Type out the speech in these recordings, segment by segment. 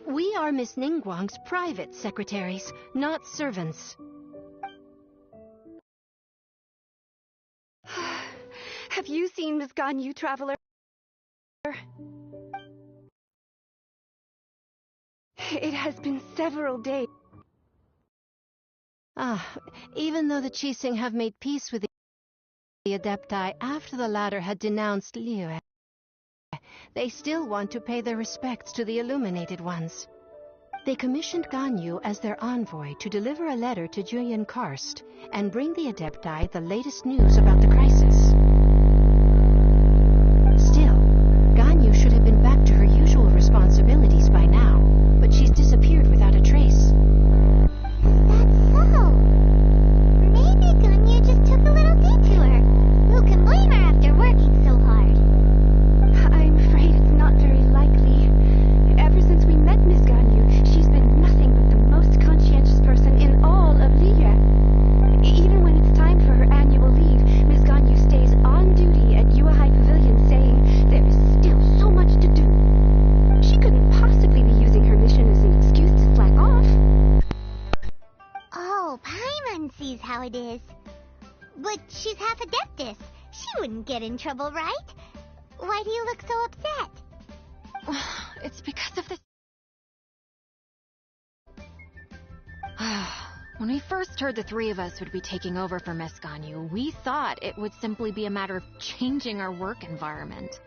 We are Miss Ningguang's private secretaries, not servants. Have you seen Miss Ganyu, Traveler? It has been several days. Even though the Qixing have made peace with the Adepti after the latter had denounced Liu, they still want to pay their respects to the Illuminated Ones. They commissioned Ganyu as their envoy to deliver a letter to Julian Karst and bring the Adepti the latest news about the crisis. Still, Ganyu should have been back to her usual responsibilities by now, but she's disappeared without a trace. That's so. Maybe Ganyu just took a little detour. Who can blame her after working so hard? I'm afraid it's not very likely. Ever since we met Miss Ganyu, she's been nothing but the most conscientious person in all of Liye. Even when it's time for her annual leave, Miss Ganyu stays on duty at Yuehai Pavilion saying there is still so much to do. She couldn't possibly be using her mission as an excuse to slack off. Oh, Paimon sees how it is. But she's half Adeptus. She wouldn't get in trouble, right? Why do you look so upset? It's because of this. When we first heard the three of us would be taking over for Miss Ganyu, we thought it would simply be a matter of changing our work environment.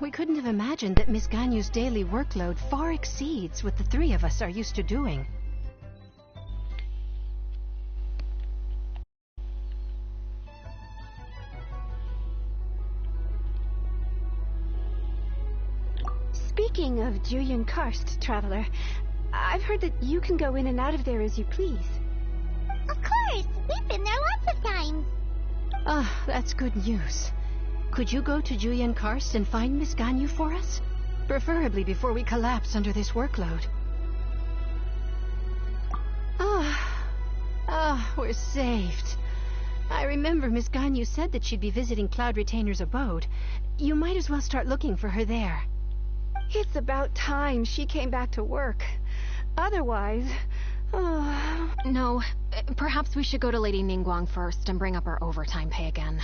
We couldn't have imagined that Miss Ganyu's daily workload far exceeds what the three of us are used to doing. Speaking of Julian Karst, Traveler, I've heard that you can go in and out of there as you please. Of course! We've been there lots of times! That's good news. Could you go to Julian Karst and find Miss Ganyu for us? Preferably before we collapse under this workload. We're saved. I remember Miss Ganyu said that she'd be visiting Cloud Retainer's abode. You might as well start looking for her there. It's about time she came back to work. Otherwise... No, perhaps we should go to Lady Ningguang first and bring up our overtime pay again.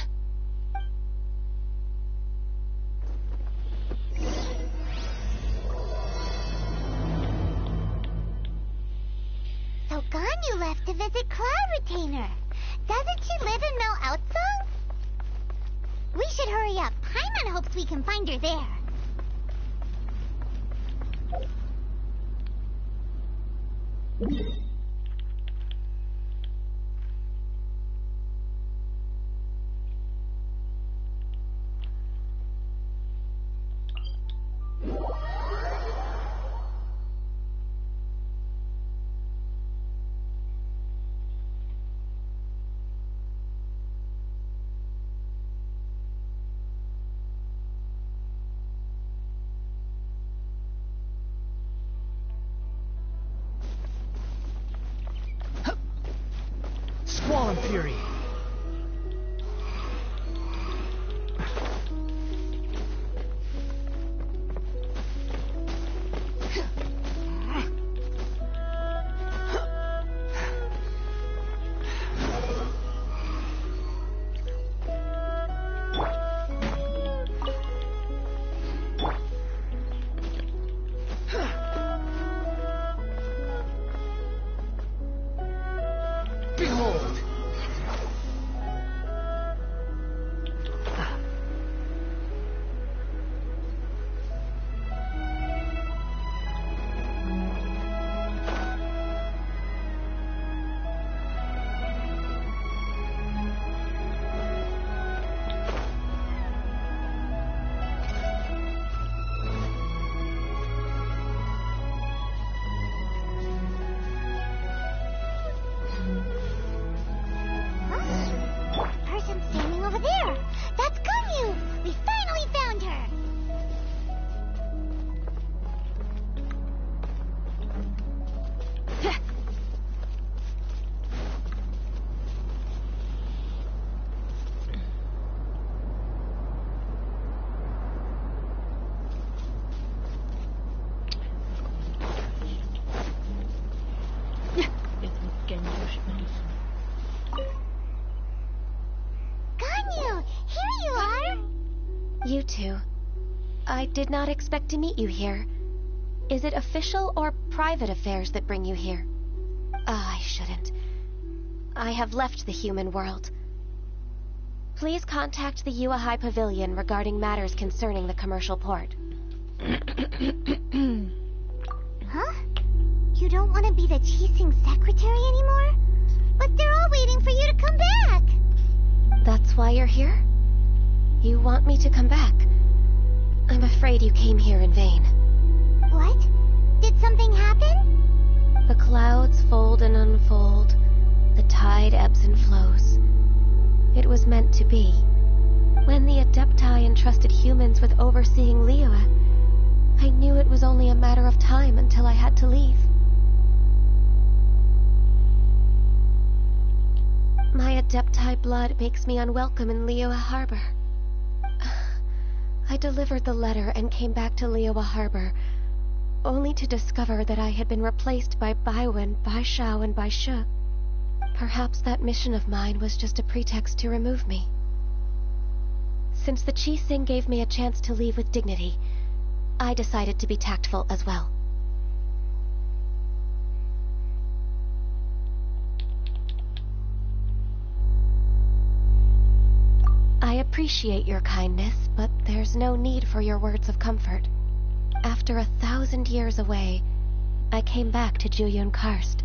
So Ganyu left to visit Cloud Retainer. Doesn't she live in Mel Outsong? We should hurry up. Paimon hopes we can find her there. Squall and Fury. Behold! You two. I did not expect to meet you here. Is it official or private affairs that bring you here? I shouldn't. I have left the human world. Please contact the Yua High Pavilion regarding matters concerning the commercial port. Huh? You don't want to be the Qixing secretary anymore? But they're all waiting for you to come back. That's why you're here? You want me to come back? I'm afraid you came here in vain. What? Did something happen? The clouds fold and unfold. The tide ebbs and flows. It was meant to be. When the Adepti entrusted humans with overseeing Liyue, I knew it was only a matter of time until I had to leave. My Adepti blood makes me unwelcome in Liyue Harbor. I delivered the letter and came back to Liyue Harbor, only to discover that I had been replaced by Baiwen, Baishao, and Baishu. Perhaps that mission of mine was just a pretext to remove me. Since the Qixing gave me a chance to leave with dignity, I decided to be tactful as well. I appreciate your kindness, but there's no need for your words of comfort. After 1,000 years away, I came back to Juyun Karst.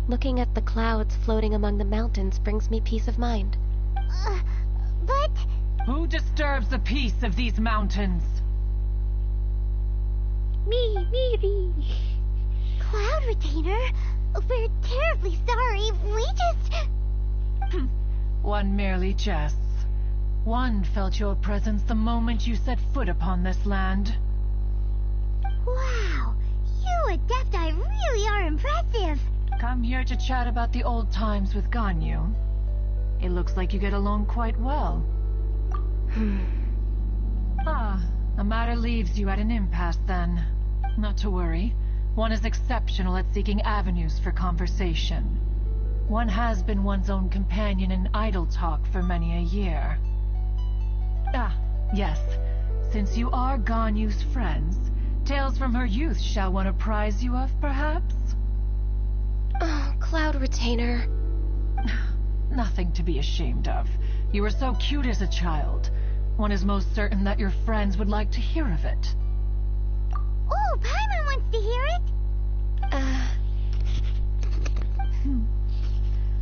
Looking at the clouds floating among the mountains brings me peace of mind. But... Who disturbs the peace of these mountains? Me. Cloud Retainer, we're terribly sorry. We just... One merely jests. One felt your presence the moment you set foot upon this land. Wow, you Adepti really are impressive. Come here to chat about the old times with Ganyu. It looks like you get along quite well. The matter leaves you at an impasse then. Not to worry. One is exceptional at seeking avenues for conversation. One has been one's own companion in idle talk for many a year. Yes. Since you are Ganyu's friends, tales from her youth shall one apprise you of, perhaps? Oh, Cloud Retainer. Nothing to be ashamed of. You were so cute as a child. One is most certain that your friends would like to hear of it. Oh, Paimon wants to hear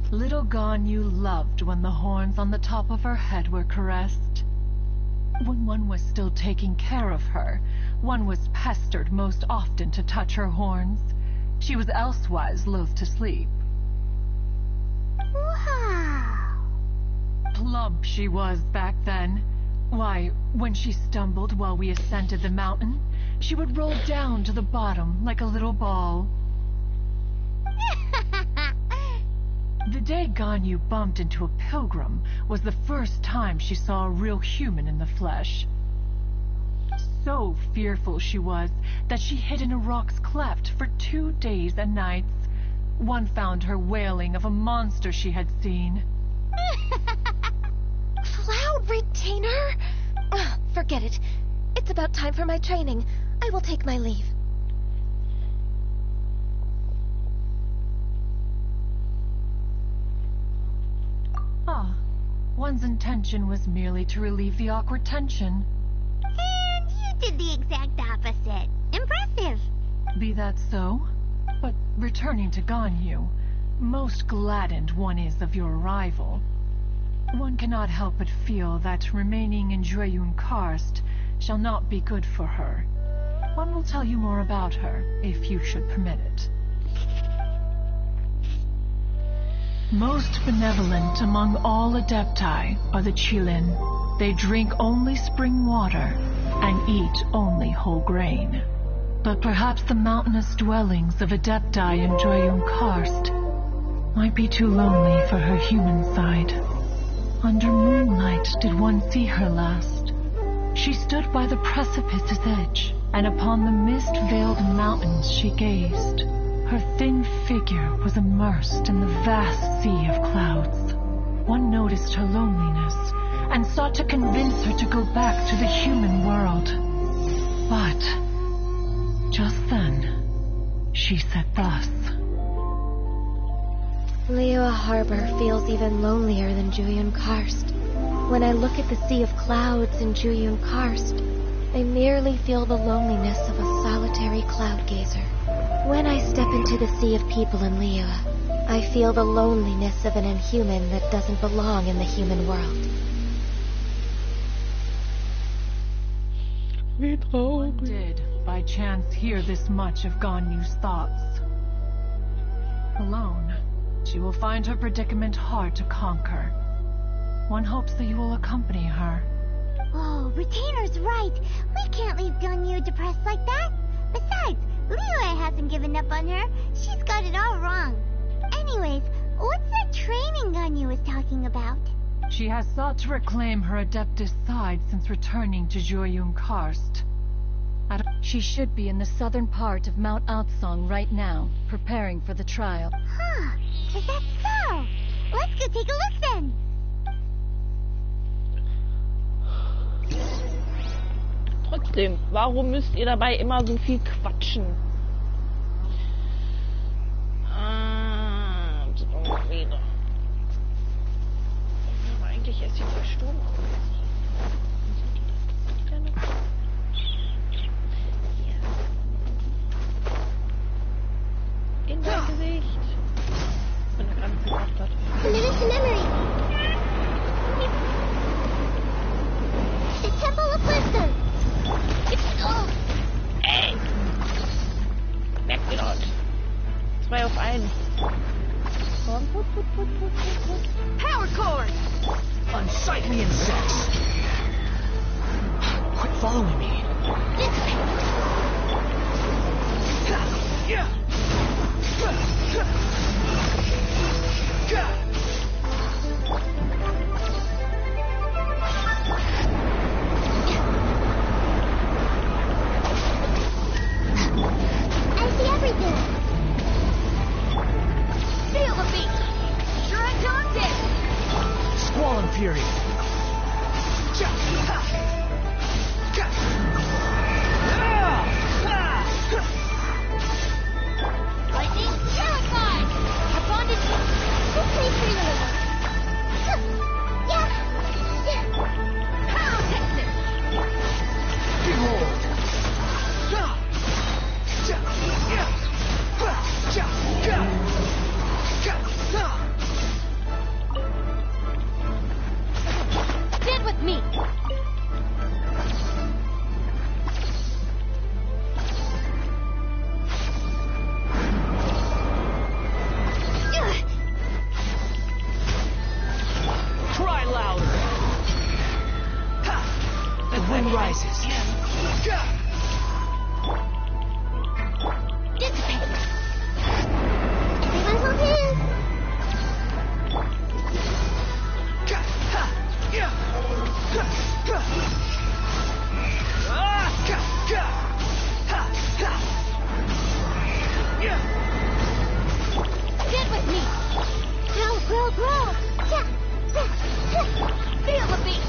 it. Little Ganyu loved when the horns on the top of her head were caressed. When one was still taking care of her, one was pestered most often to touch her horns. She was elsewise loath to sleep. Wow. Plump she was back then. Why, when she stumbled while we ascended the mountain, she would roll down to the bottom like a little ball. The day Ganyu bumped into a pilgrim was the first time she saw a real human in the flesh. So fearful she was that she hid in a rock's cleft for 2 days and nights. One found her wailing of a monster she had seen. Cloud Retainer? Forget it. It's about time for my training. I will take my leave. One's intention was merely to relieve the awkward tension. And you did the exact opposite. Impressive. Be that so? But returning to Ganyu, most gladdened one is of your arrival. One cannot help but feel that remaining in Juyun Karst shall not be good for her. One will tell you more about her, if you should permit it. Most benevolent among all Adepti are the Qilin. They drink only spring water and eat only whole grain. But perhaps the mountainous dwellings of Adepti in Juyun Karst might be too lonely for her human side. Under moonlight did one see her last. She stood by the precipice's edge, and upon the mist-veiled mountains she gazed. Her thin figure was immersed in the vast sea of clouds. One noticed her loneliness, and sought to convince her to go back to the human world. But just then, she said thus. Liyue Harbor feels even lonelier than Juyun Karst. When I look at the sea of clouds in Juyun Karst, I merely feel the loneliness of a solitary cloud gazer. When I step into the sea of people in Liyue, I feel the loneliness of an inhuman that doesn't belong in the human world. One did, by chance, hear this much of Ganyu's thoughts. Alone, she will find her predicament hard to conquer. One hopes that you will accompany her. Oh, Retainer's right. We can't leave Ganyu depressed like that. Besides, Liyue hasn't given up on her. She's got it all wrong. Anyways, what's that training Ganyu was talking about? She has sought to reclaim her Adeptus side since returning to Juyun Karst. She should be in the southern part of Mount Aotsong right now, preparing for the trial. Huh, is that so? Let's go take a look then. Trotzdem, warum müsst ihr dabei immer so viel quatschen? Wieder. Aber eigentlich erst die Sturm aus. In dein Gesicht. Wenn er gerade gedacht hat. Committed to memory. The Temple of Wisdom. Ey! Merkt ihr dort? 2 auf 1. Power cord! Unsightly insects! Quit following me! I see everything. Feel the beat! Sure I got it! Squall and Fury! Lightning, terrified. Our bond is this place for you. Yeah. Power Texas! Behold! Stand with me! Try louder! The wind rises. Dissipate. Everyone hold hands. Stand with me! Grow. Feel the beat!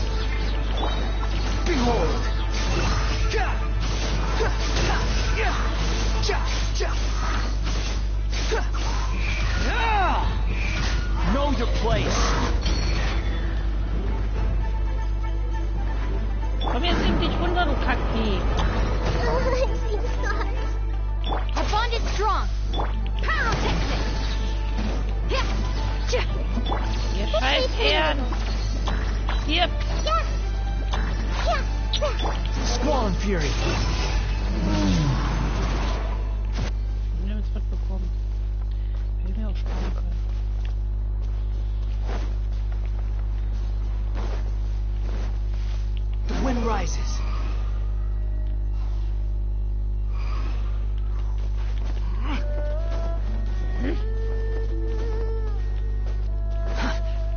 Behold! Know your place! Komm jetzt nimm dich runter, du Kackvieh. I'm seeing stars. Our bond is strong! Power Texas! Ihr scheiß Herren. Hier. Yeah. Squall and Fury! Wir haben jetzt was bekommen. Wir hätten ja auch sparen können. The wind rises.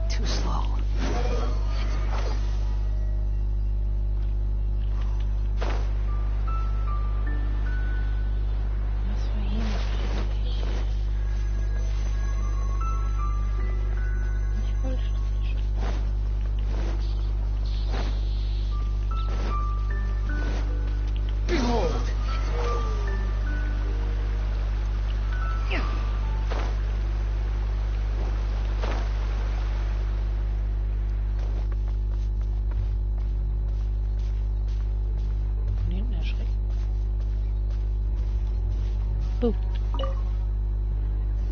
Too slow. Was war hier noch eigentlich? Ich wollte schon. Buh.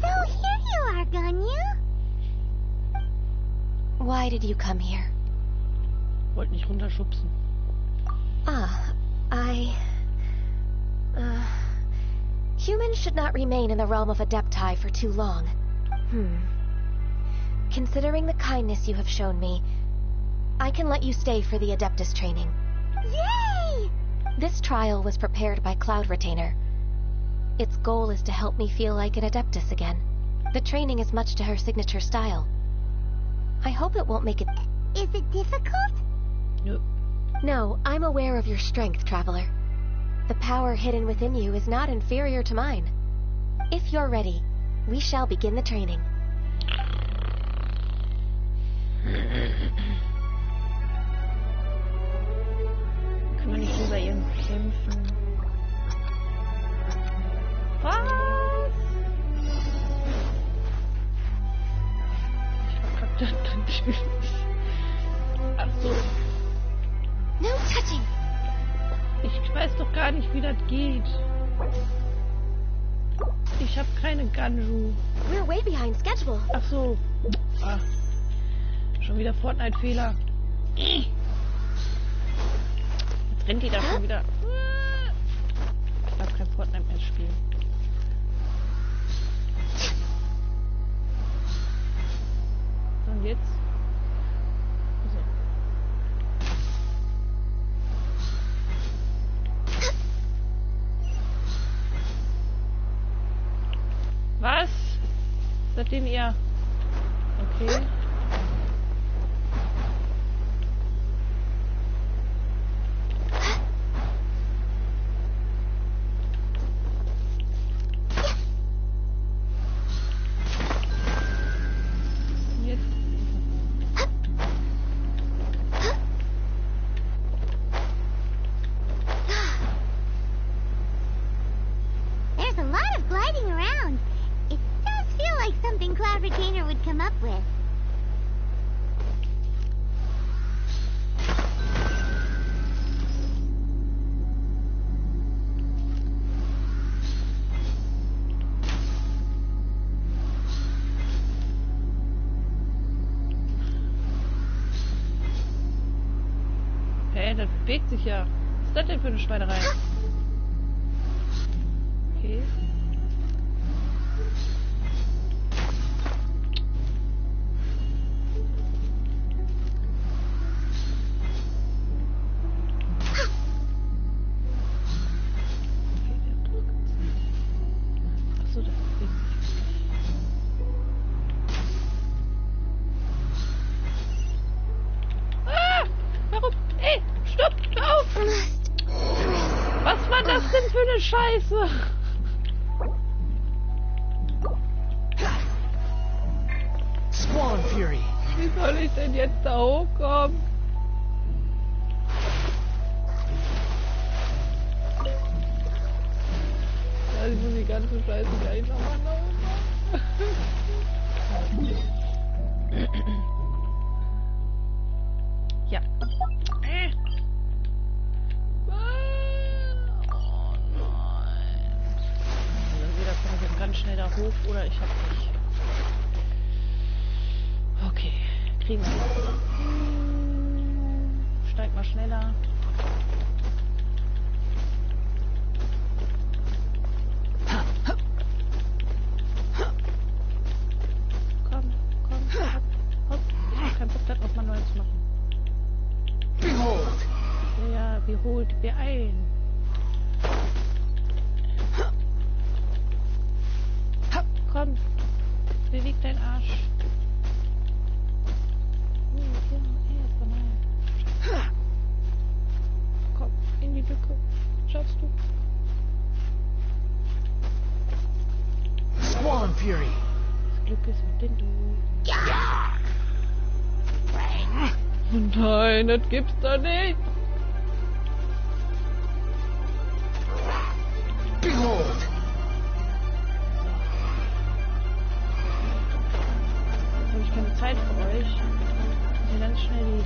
So here you are, Ganyu. Why did you come here? Wollte nicht runterschubsen. Humans should not remain in the realm of Adepti for too long. Considering the kindness you have shown me, I can let you stay for the Adeptus training. Yay! This trial was prepared by Cloud Retainer. Its goal is to help me feel like an Adeptus again. The training is much to her signature style. I hope it won't make it... Is it difficult? Nö. No, I'm aware of your strength, Traveler. The power hidden within you is not inferior to mine. If you're ready, we shall begin the training. Können wir nicht über ihn kämpfen? Was? Ich verkackt das natürlich. Ach so. No touching! Ich weiß doch gar nicht, wie das geht. Ich habe keine Ganyu. We're way behind schedule. Ach so. Ah. Schon wieder Fortnite-Fehler. Jetzt rennt die da schon wieder. Ich darf kein Fortnite mehr spielen. Und jetzt? So. Was? Seitdem ihr... Okay. There's a lot of gliding around. It does feel like something Cloud Retainer would come up with. Hey, das bewegt sich ja. Was ist das denn für eine Schweinerei? Okay. Achso, das bewegt sich. Ah! Warum? Ey! Stopp! Hör auf! Was war das denn für eine Scheiße? Squall and Fury. Wie soll ich denn jetzt da hochkommen? Ja, ich muss die ganze Scheiße gleich nochmal nach oben. Ja. Oh nein. Also entweder komme ich jetzt ganz schnell da hoch oder ich hab nicht. Okay, kriegen wir hin. Steig mal schneller. Komm, hopp. Ich hab keinen Bock, das nochmal neu zu machen. Behold! Ja, beholt, beeilen. Komm, beweg deinen Arsch. Komm, in die Lücke. Schaffst du? Squall and Fury. Das Glück ist mit den Du. Ja! Nein, das gibt's doch nicht. Behold! Jetzt habe ich keine Zeit für euch. Hier ganz schnell die...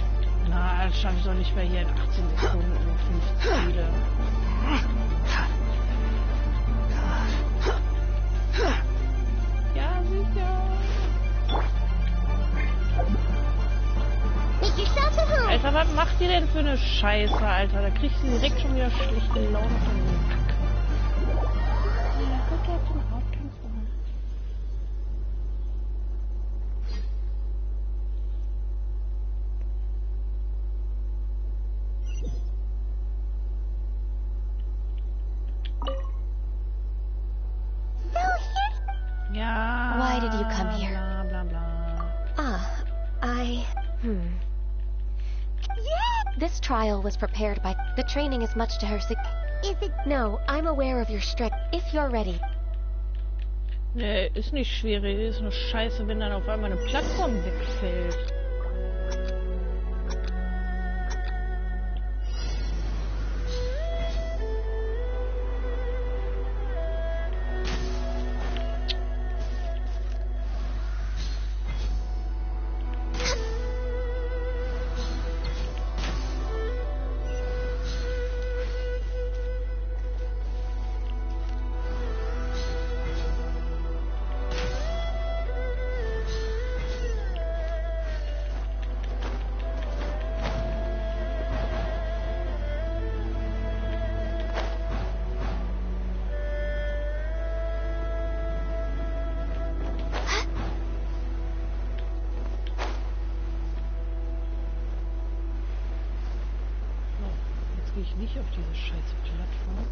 Na, das schaffe ich doch nicht mehr hier in 18 Sekunden und 5 Ziele. Na, was macht ihr denn für eine Scheiße, Alter? Da kriegst du direkt schon wieder schlechte Laune von dem Kack. Ja, guck jetzt den Hauptkanzler. Ja. Why did you come here? Bla bla bla. This trial was prepared by... The training is much to her Is it? No, I'm aware of your strict... If you're ready. Nee, ist nicht schwierig. Ist nur scheiße, wenn dann auf einmal eine Plattform wegfällt. Gehe ich nicht auf diese scheiße Plattform.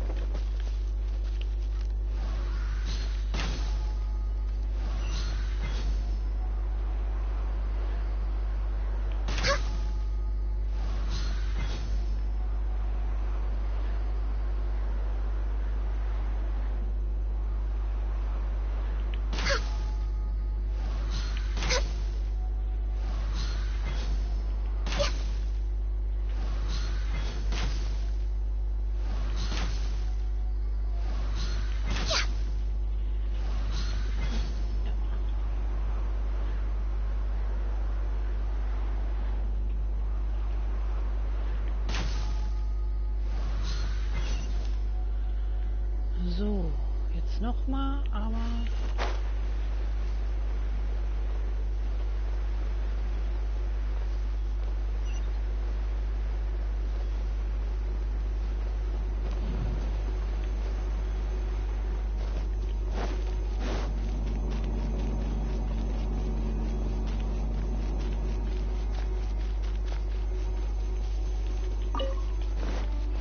So, jetzt nochmal, aber...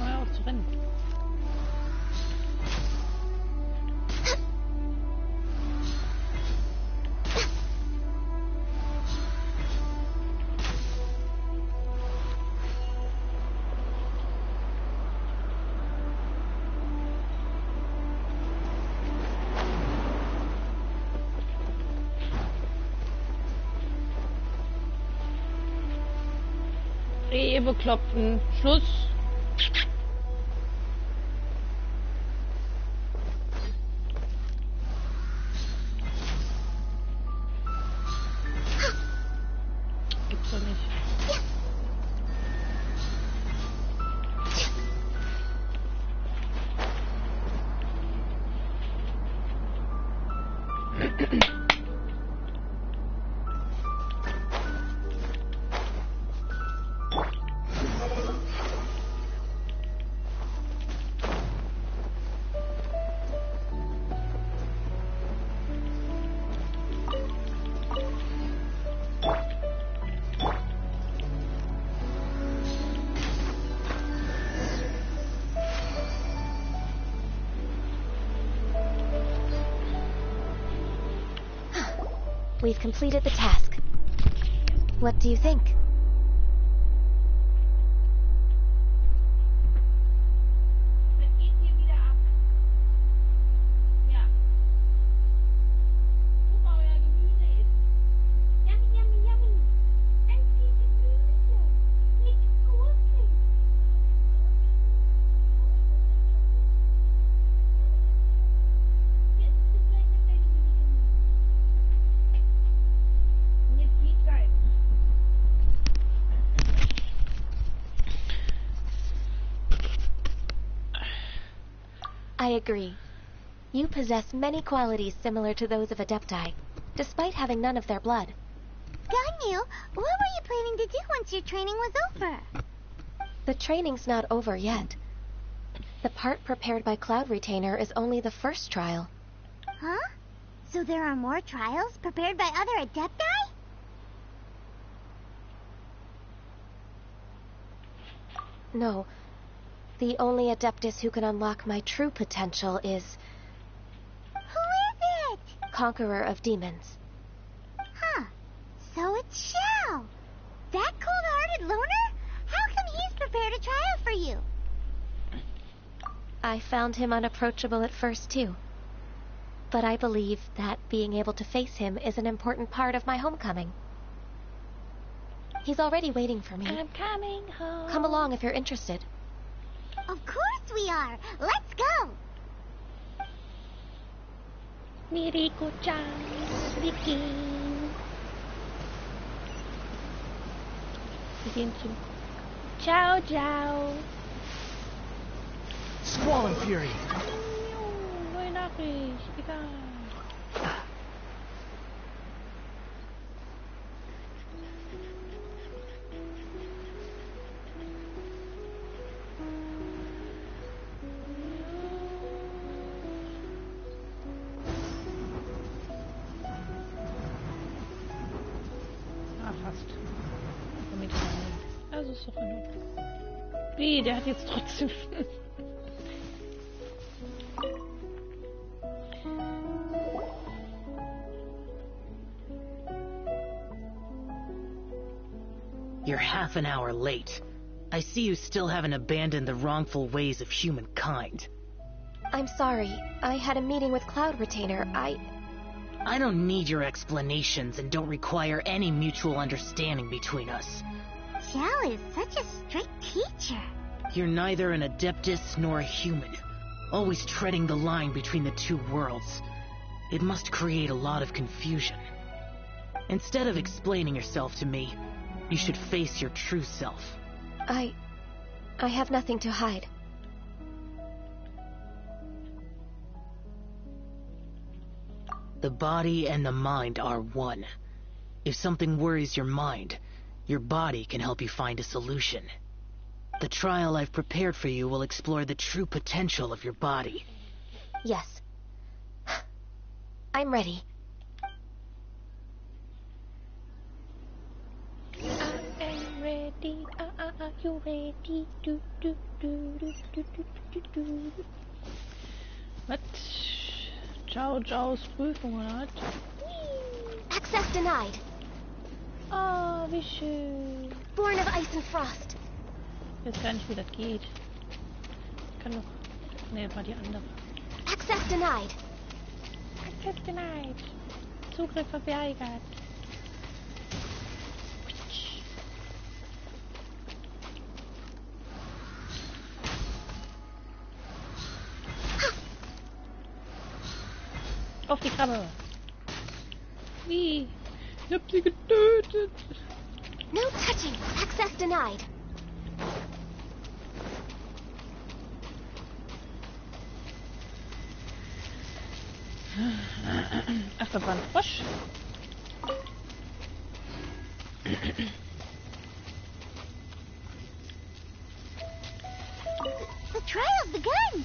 Hör auf zu rennen. Ihr Bekloppten. Schluss. Gibt's doch nicht. We've completed the task. What do you think? I agree. You possess many qualities similar to those of Adepti, despite having none of their blood. Ganyu, what were you planning to do once your training was over? The training's not over yet. The part prepared by Cloud Retainer is only the first trial. Huh? So there are more trials prepared by other Adepti? No. The only Adeptus who can unlock my true potential is Who is it? Conqueror of Demons. Huh. So it's Shao. That cold-hearted loner? How come he's prepared a trial for you? I found him unapproachable at first, too. But I believe that being able to face him is an important part of my homecoming. He's already waiting for me. I'm coming home. Come along if you're interested. Of course we are. Let's go. Miriko-chan, Vicky. Wir gehen zu. Ciao, ciao. Squall Fury. Neue Nachricht. Egal. Fast. Damit rein. Also ist doch in Ordnung. Wie, der hat jetzt trotzdem. You're half an hour late. I see you still haven't abandoned the wrongful ways of humankind. I'm sorry. I had a meeting with Cloud Retainer. I don't need your explanations and don't require any mutual understanding between us. Shao is such a strict teacher. You're neither an Adeptus nor a human, always treading the line between the two worlds. It must create a lot of confusion. Instead of explaining yourself to me, you should face your true self. I have nothing to hide. The body and the mind are one. If something worries your mind, your body can help you find a solution. The trial I've prepared for you will explore the true potential of your body. Yes. I'm ready. I am ready. Are you ready? Do, do, do, do, do, do, do, do. Was? Ciao, Ciaos Prüfung hat. Access denied. Oh, wie schön. Born of Ice and Frost. Ich weiß gar nicht, wie das geht. Ich kann noch... Ne, war die andere. Access denied. Access denied. Zugriff verweigert. Auf die Krabbe. Wie? Ich hab sie getötet. No touching. Access denied. Ach, das war ein Frosch. The trial's begun.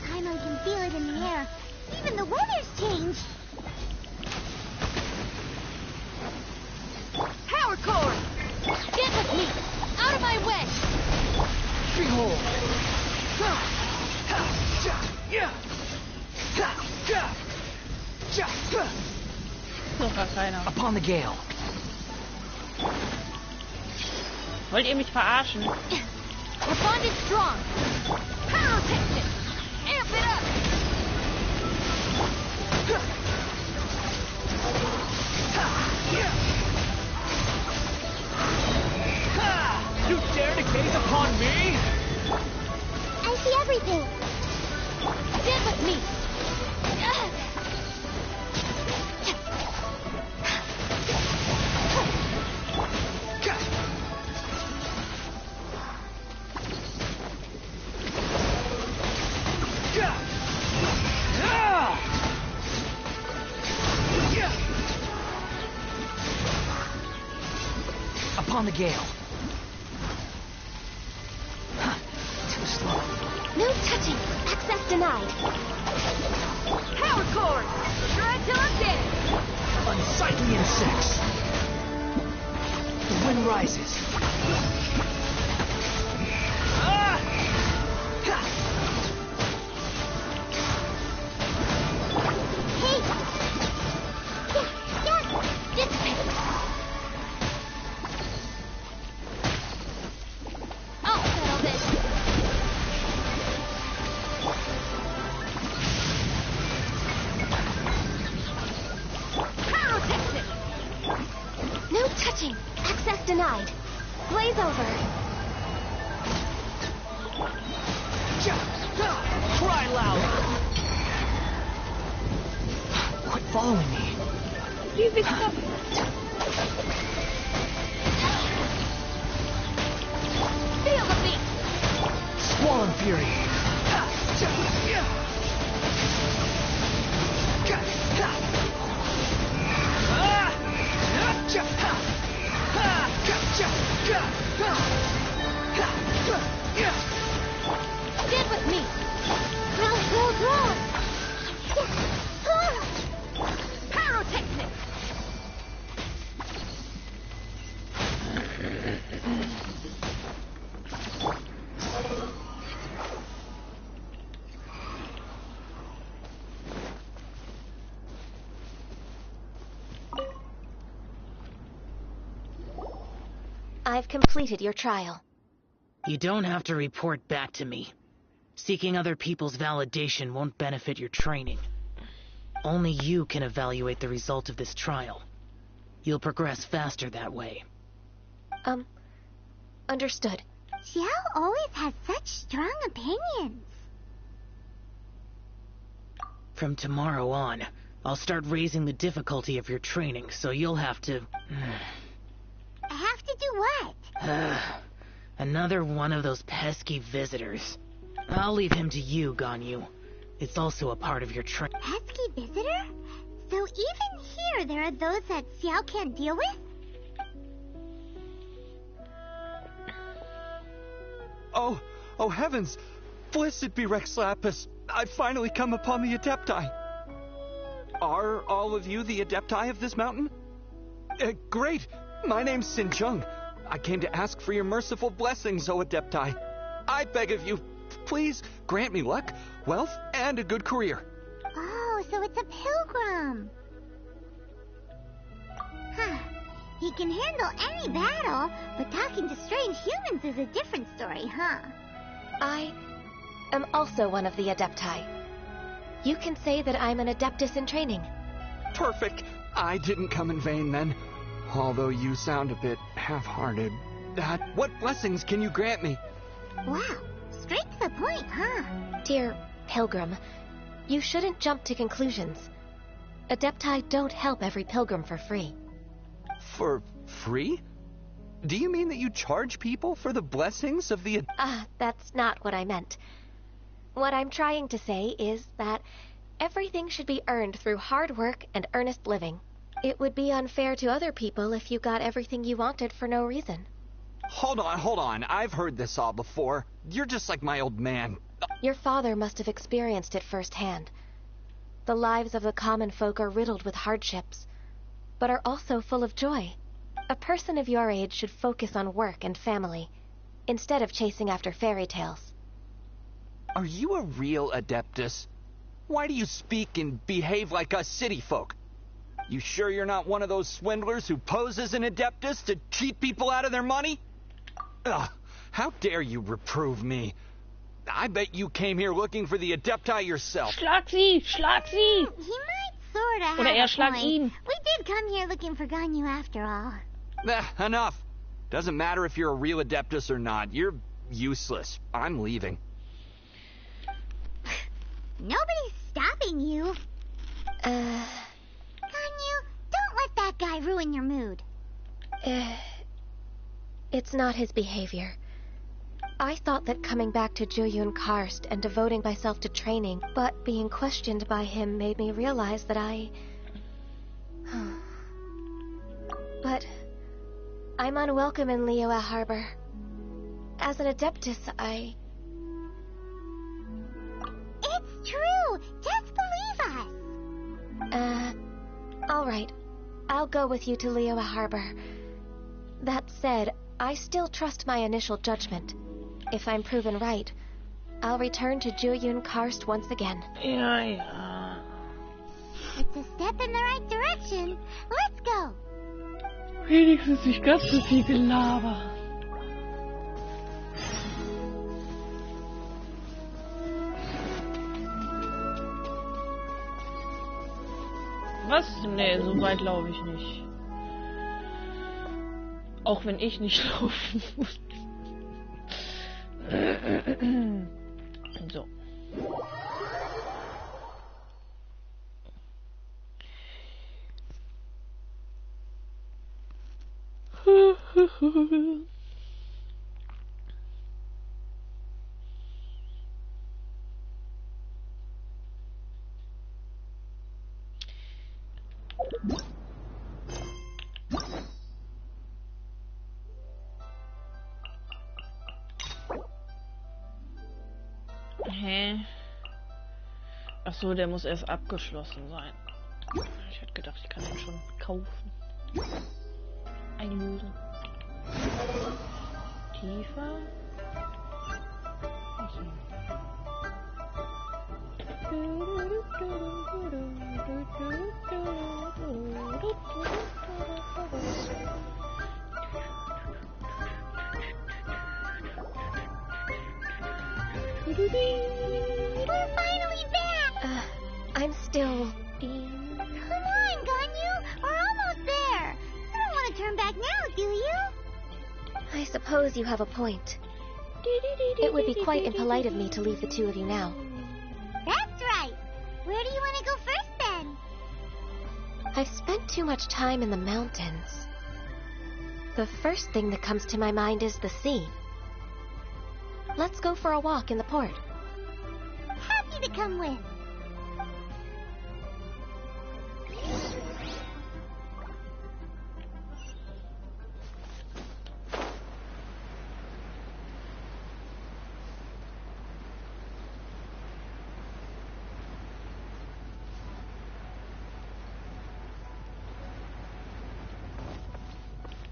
Paimon can feel it in the air. Even the weather's changed. Power core! Get with me! Out of my way! Behold! Noch gar keiner. Upon the gale. Wollt ihr mich verarschen? We're bonded strong! Power piston! Amp it up! You dare to gaze upon me? I see everything. Get with me! gale. Too slow. No touching. Access denied. Power cord! Try till I'm dead! Unsightly insects. The wind rises. Hey! Yes! Dissipate! I'll settle this. Pyrotechnic! No touching. Access denied. Blaze over. Cry loud. Quit following me. Leave it up. Feel the beat! Swollen fury. Get with me! Go, go, go! Pyrotechnic! I've completed your trial. You don't have to report back to me. Seeking other people's validation won't benefit your training. Only you can evaluate the result of this trial. You'll progress faster that way. Understood. Xiao always has such strong opinions. From tomorrow on, I'll start raising the difficulty of your training, so you'll have to... I have to do what? Another one of those pesky visitors. I'll leave him to you, Ganyu. It's also a part of your training. Pesky visitor? So even here there are those that Xiao can't deal with? Oh heavens! Blessed be Rex Lapis! I've finally come upon the Adepti! Are all of you the Adepti of this mountain? Great! My name's Sin Chung. I came to ask for your merciful blessings, O Adepti. I beg of you, please grant me luck, wealth, and a good career. Oh, so it's a pilgrim. Huh. He can handle any battle, but talking to strange humans is a different story, huh? I am also one of the Adepti. You can say that I'm an Adeptus in training. Perfect. I didn't come in vain then. Although you sound a bit half-hearted. What blessings can you grant me? Wow. Straight to the point, huh? Dear Pilgrim, you shouldn't jump to conclusions. Adepti don't help every pilgrim for free. For free? Do you mean that you charge people for the blessings of the... That's not what I meant. What I'm trying to say is that everything should be earned through hard work and earnest living. It would be unfair to other people if you got everything you wanted for no reason. Hold on. I've heard this all before. You're just like my old man. Your father must have experienced it firsthand. The lives of the common folk are riddled with hardships, but are also full of joy. A person of your age should focus on work and family, instead of chasing after fairy tales. Are you a real Adeptus? Why do you speak and behave like us city folk? You sure you're not one of those swindlers who pose as an Adeptus to cheat people out of their money? Ugh, how dare you reprove me? I bet you came here looking for the Adepti yourself. Schlag sie! Schlag sie! He might sorta have Oder er a schlag point. ihn. We did come here looking for Ganyu after all. Enough. Doesn't matter if you're a real Adeptus or not. You're useless. I'm leaving. Nobody's stopping you. Ganyu, don't let that guy ruin your mood. It's not his behavior. I thought that coming back to Juyun Karst and devoting myself to training, but being questioned by him made me realize that But I'm unwelcome in Liyue Harbor. As an Adeptus, It's true! Just believe us! Alright. I'll go with you to Liyue Harbor. That said, I still trust my initial judgment. If I'm proven right, I'll return to Jueyun Karst once again. Ja, ja. It's a step in the right direction. Let's go! Wenigstens nicht ganz so viel Gelaber. Was? Nee, so weit laufe ich nicht. Auch wenn ich nicht laufen muss. So. Hä? Ach so, der muss erst abgeschlossen sein. Ich hätte gedacht, ich kann den schon kaufen. Einlösen. Tiefer. Achso. We're finally back! I'm still... Come on, Ganyu! We're almost there! You don't want to turn back now, do you? I suppose you have a point. It would be quite impolite of me to leave the two of you now. That's right! Where do you want to go first, then? I've spent too much time in the mountains. The first thing that comes to my mind is the sea. Let's go for a walk in the port. Happy to come with.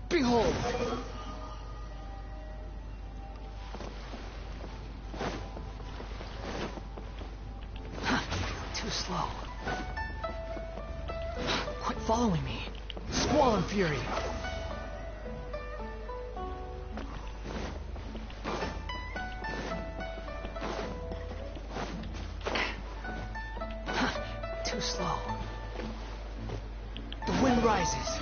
Behold! Too slow. Quit following me. Squall and fury. Too slow. The wind rises.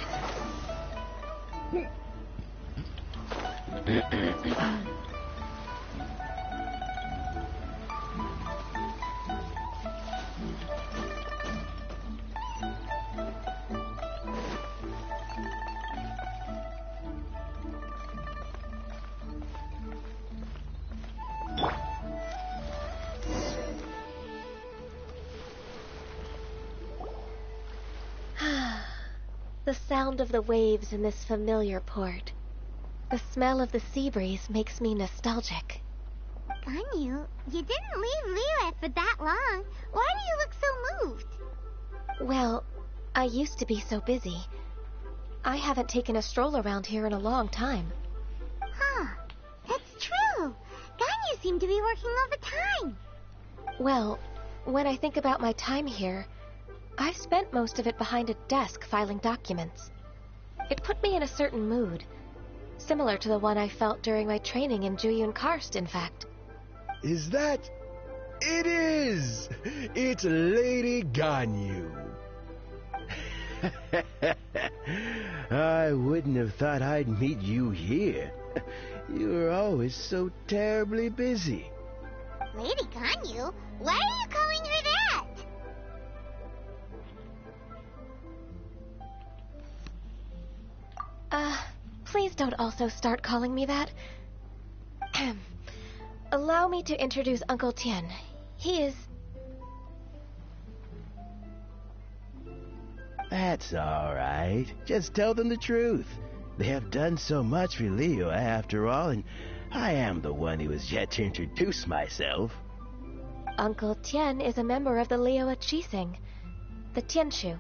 The sound of the waves in this familiar port. The smell of the sea breeze makes me nostalgic. Ganyu, you didn't leave Liyue for that long. Why do you look so moved? Well, I used to be so busy. I haven't taken a stroll around here in a long time. Huh. That's true. Ganyu seemed to be working all the time. Well, when I think about my time here, I've spent most of it behind a desk filing documents. It put me in a certain mood, similar to the one I felt during my training in Jueyun Karst, in fact. Is that... It is! It's Lady Ganyu. I wouldn't have thought I'd meet you here. You were always so terribly busy. Lady Ganyu? Why are you calling her that? Please don't also start calling me that. Allow me to introduce Uncle Tian. He is... That's all right. Just tell them the truth. They have done so much for Liyue after all, and I am the one who has yet to introduce myself. Uncle Tian is a member of the Liyue Qixing, the Tianshu.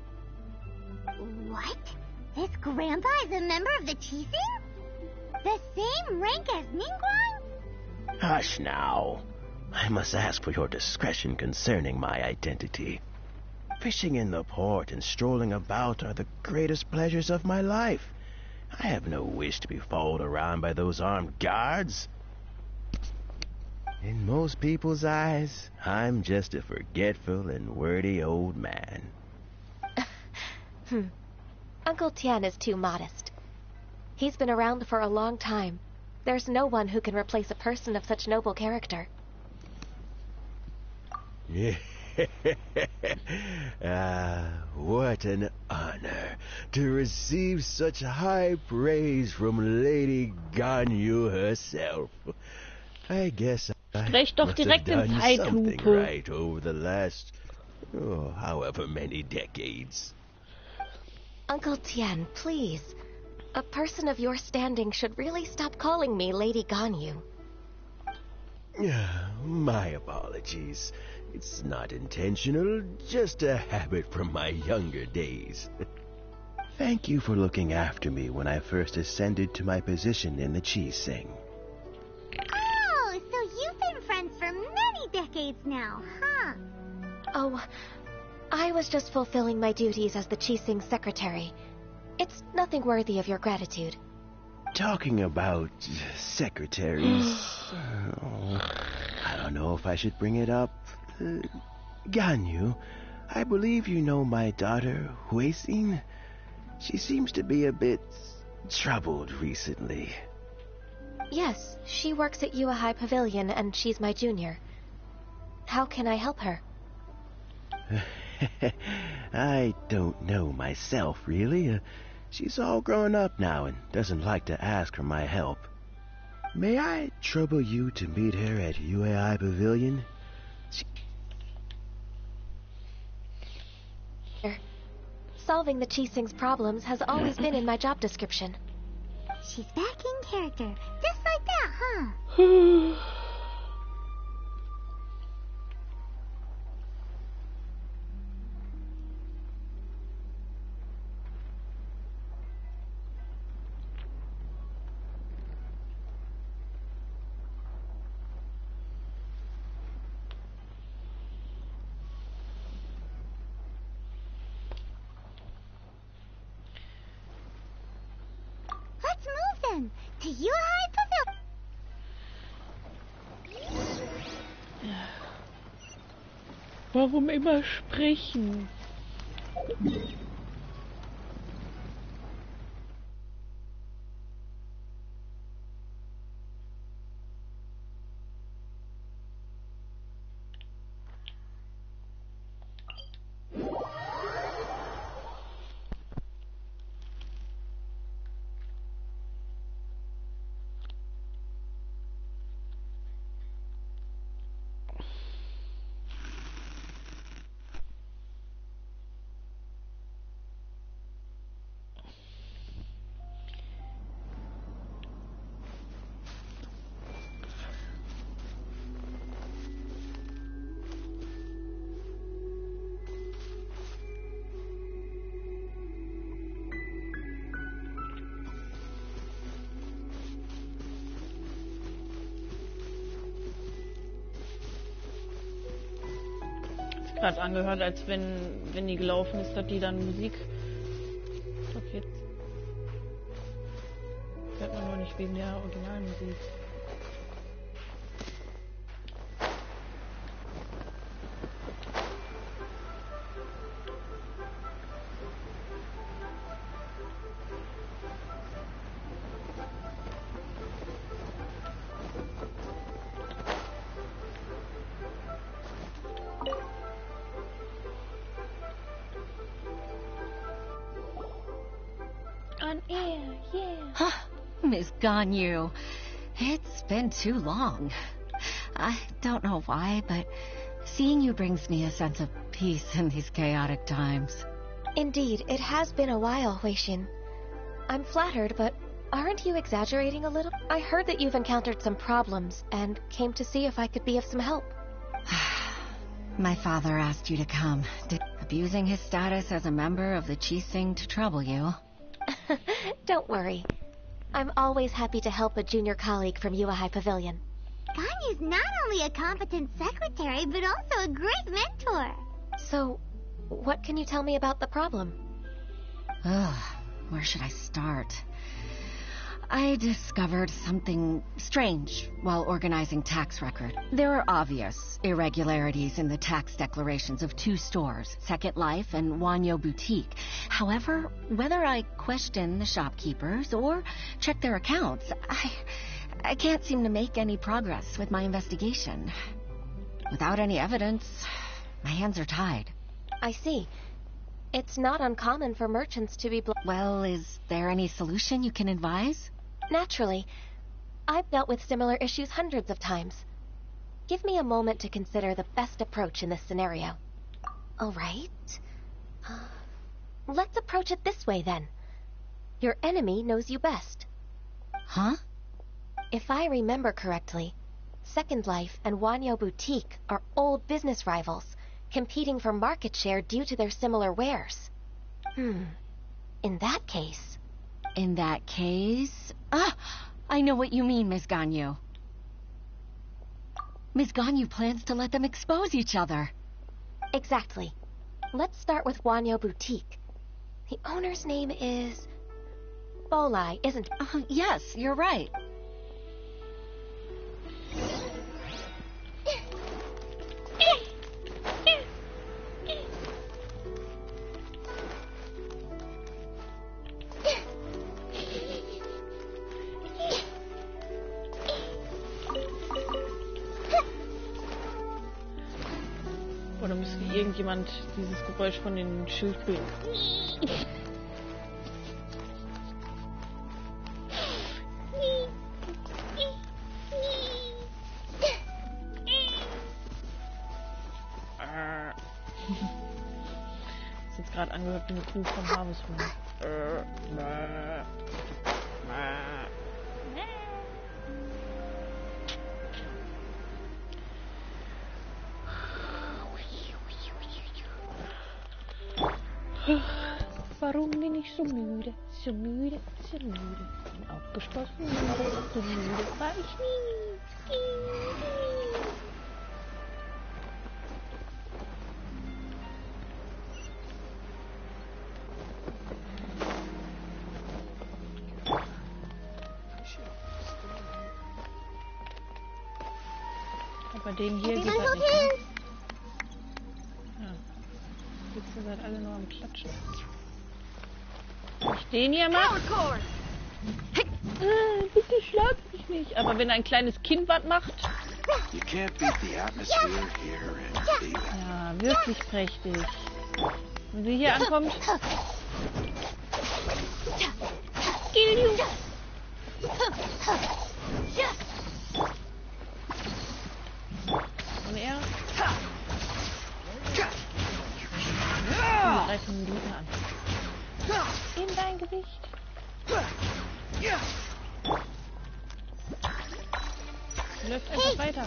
What? This grandpa is a member of the Qixing? The same rank as Ningguang? Hush now. I must ask for your discretion concerning my identity. Fishing in the port and strolling about are the greatest pleasures of my life. I have no wish to be followed around by those armed guards. In most people's eyes, I'm just a forgetful and wordy old man. Uncle Tian is too modest. He's been around for a long time. There's no one who can replace a person of such noble character. What an honor to receive such high praise from Lady Ganyu herself. I guess I Sprech doch must have direkt in done something Zeitlupe. right over the last, however many decades. Uncle Tian, please. A person of your standing should really stop calling me Lady Ganyu. My apologies. It's not intentional, just a habit from my younger days. Thank you for looking after me when I first ascended to my position in the Qixing. Oh, so you've been friends for many decades now, huh? Oh, I was just fulfilling my duties as the Qixing secretary. It's nothing worthy of your gratitude. Talking about secretaries, I don't know if I should bring it up. Ganyu, I believe you know my daughter, Huixin. She seems to be a bit troubled recently. Yes, she works at Yue High Pavilion and she's my junior. How can I help her? I don't know myself, really. She's all grown up now and doesn't like to ask for my help. May I trouble you to meet her at Yue High Pavilion? Solving the Qixing's problems has always been in my job description. She's back in character, just like that, huh? Let's move then to Yue High Pavilion. Warum immer sprechen? Gerade angehört, als wenn die gelaufen ist, hat die dann Musik. Doch jetzt. Hört man nur nicht wegen der Originalmusik. On air, yeah. Miss Ganyu, it's been too long. I don't know why, but seeing you brings me a sense of peace in these chaotic times. Indeed, it has been a while, Huixin. I'm flattered, but Aren't you exaggerating a little? I heard that you've encountered some problems and came to see if I could be of some help. My father asked you to come, abusing his status as a member of the Qixing to trouble you. Don't worry. I'm always happy to help a junior colleague from Yuehai Pavilion. Ganyu's not only a competent secretary, but also a great mentor. So, what can you tell me about the problem? Where should I start? I discovered something strange while organizing tax record. There are obvious irregularities in the tax declarations of 2 stores, Second Life and Wanyo Boutique. However, whether I question the shopkeepers or check their accounts, I can't seem to make any progress with my investigation. Without any evidence, my hands are tied. I see. It's not uncommon for merchants to be Well, is there any solution you can advise? Naturally. I've dealt with similar issues hundreds of times. Give me a moment to consider the best approach in this scenario. All right. Let's approach it this way, then. Your enemy knows you best. Huh? If I remember correctly, Second Life and Wanyo Boutique are old business rivals, competing for market share due to their similar wares. In that case... In that case... I know what you mean, Ms. Ganyu. Ms. Ganyu plans to let them expose each other. Exactly. Let's start with Wanyo Boutique. The owner's name is... Bolai, isn't it? Yes, you're right. Oder müsste irgendjemand dieses Geräusch von den Schildkröten? Ist jetzt gerade angehört wie eine Kuh vom Harvest Moon. Warum bin ich so müde? So müde, so müde. Bin aufgeschlossen, müde, so müde war ich nie. Aber den hier geht das nicht. Ne? Ihr seid alle nur am Klatschen. Wenn ich den hier mache. Bitte schlag mich nicht. Aber wenn ein kleines Kind was macht. Ja, wirklich prächtig. Wenn sie hier ankommt. Kill you. Und er. Wir greifen ihn lieber an. In dein Gesicht. Läuft einfach weiter.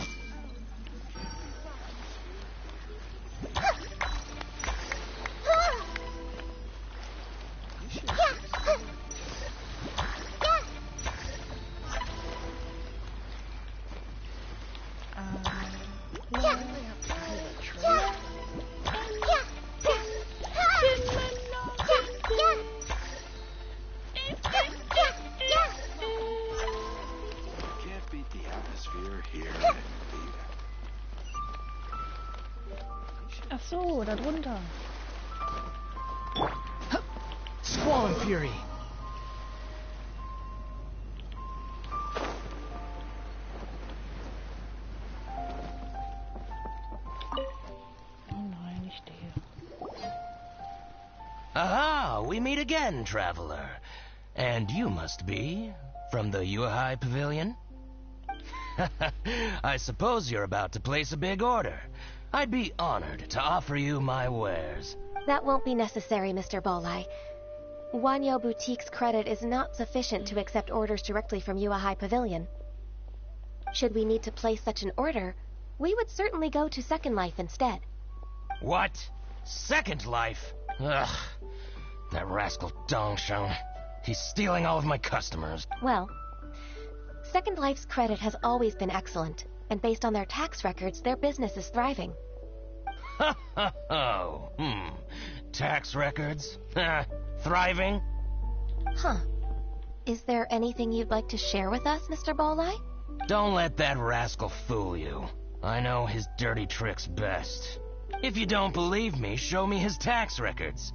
Ach so, da drunter. Squall and Fury. Oh nein, nicht der. Aha, we meet again, traveler. And you must be from the Yuehai Pavilion? I suppose you're about to place a big order. I'd be honored to offer you my wares. That won't be necessary, Mr. Bolai. Wanyo Boutique's credit is not sufficient to accept orders directly from Yuehai Pavilion. Should we need to place such an order, we would certainly go to Second Life instead. What? Second Life? Ugh. That rascal Dongsheng. He's stealing all of my customers. Well, Second Life's credit has always been excellent, and based on their tax records, their business is thriving. Ha ha ho. Tax records? Thriving? Huh. Is there anything you'd like to share with us, Mr. Bolai? Don't let that rascal fool you. I know his dirty tricks best. If you don't believe me, show me his tax records.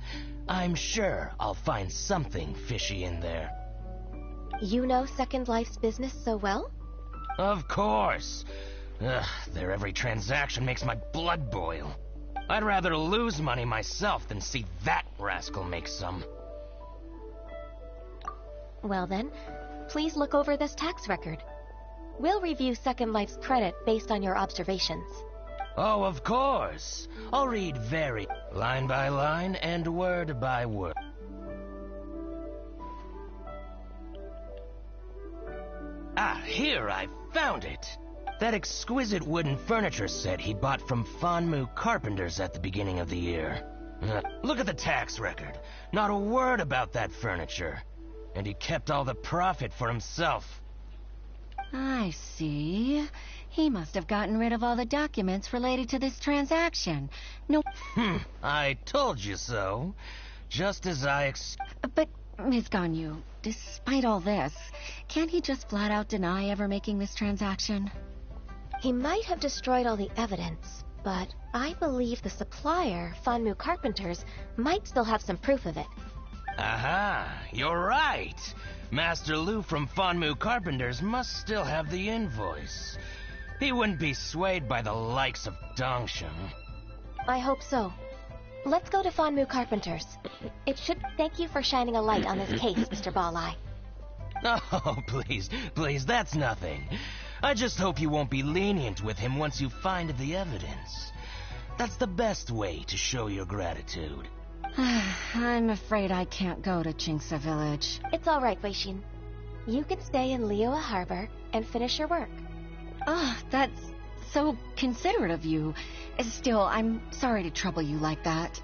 I'm sure I'll find something fishy in there. You know Second Life's business so well? Of course. Ugh, their every transaction makes my blood boil. I'd rather lose money myself than see that rascal make some. Well then, please look over this tax record. We'll review Second Life's credit based on your observations. Oh, of course. I'll read line by line and word by word. Ah, here, I found it. That exquisite wooden furniture set he bought from Fanmu Carpenters at the beginning of the year. Look at the tax record. Not a word about that furniture. And he kept all the profit for himself. I see. He must have gotten rid of all the documents related to this transaction. No... I told you so. Just as I But, Ms. Ganyu, despite all this, can't he just flat out deny ever making this transaction? He might have destroyed all the evidence, but I believe the supplier, Fanmu Carpenters, might still have some proof of it. Aha, you're right. Master Lu from Fanmu Carpenters must still have the invoice. He wouldn't be swayed by the likes of Dongsheng. I hope so. Let's go to Fanmu Carpenters. It should thank you for shining a light on this case, Mr. Balai. Oh, please, that's nothing. I just hope you won't be lenient with him once you find the evidence. That's the best way to show your gratitude. I'm afraid I can't go to Chingsa Village. It's all right, Weishin. You can stay in Liyue Harbor and finish your work. That's so considerate of you. Still, I'm sorry to trouble you like that.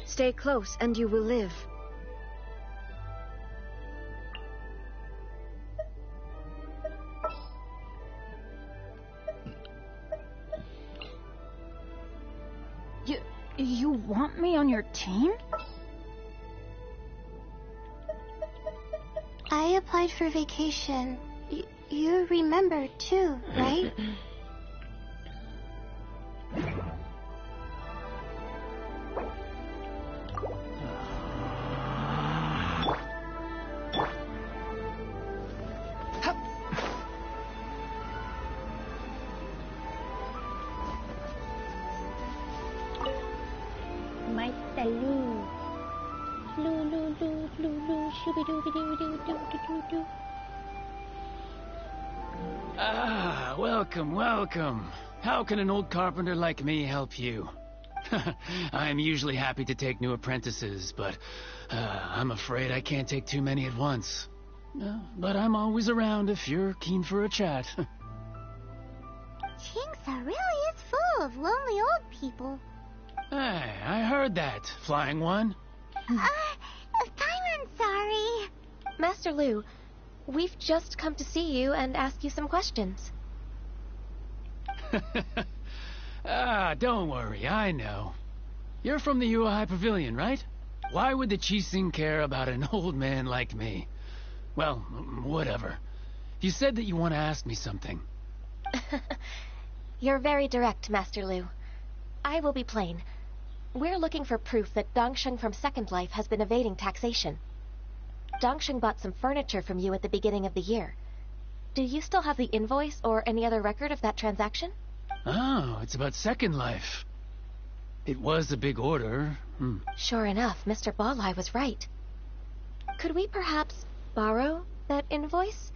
Stay close and you will live. You want me on your team? I applied for vacation. You remember too, right? Welcome. How can an old carpenter like me help you? I'm usually happy to take new apprentices, but I'm afraid I can't take too many at once. But I'm always around if you're keen for a chat. Chinxa really is full of lonely old people. Hey, I heard that, Flying One. Paimon's sorry. Master Lu, we've just come to see you and ask you some questions. Don't worry, I know. You're from the Yuehai Pavilion, right? Why would the Qixing care about an old man like me? Well, whatever. You said that you want to ask me something. You're very direct, Master Lu. I will be plain. We're looking for proof that Dongsheng from Second Life has been evading taxation. Dongsheng bought some furniture from you at the beginning of the year. Do you still have the invoice or any other record of that transaction? Oh, it's about Second Life. It was a big order. Sure enough, Mr. Balai was right. Could we perhaps borrow that invoice?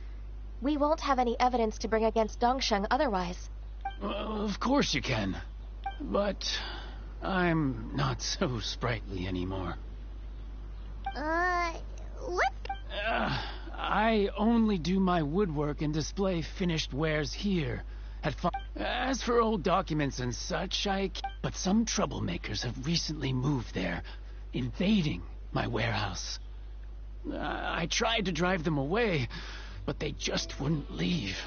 We won't have any evidence to bring against Dongsheng otherwise. Well, of course you can. But I'm not so sprightly anymore. What? I only do my woodwork and display finished wares here. As for old documents and such, but some troublemakers have recently moved there, invading my warehouse. I tried to drive them away, but they just wouldn't leave.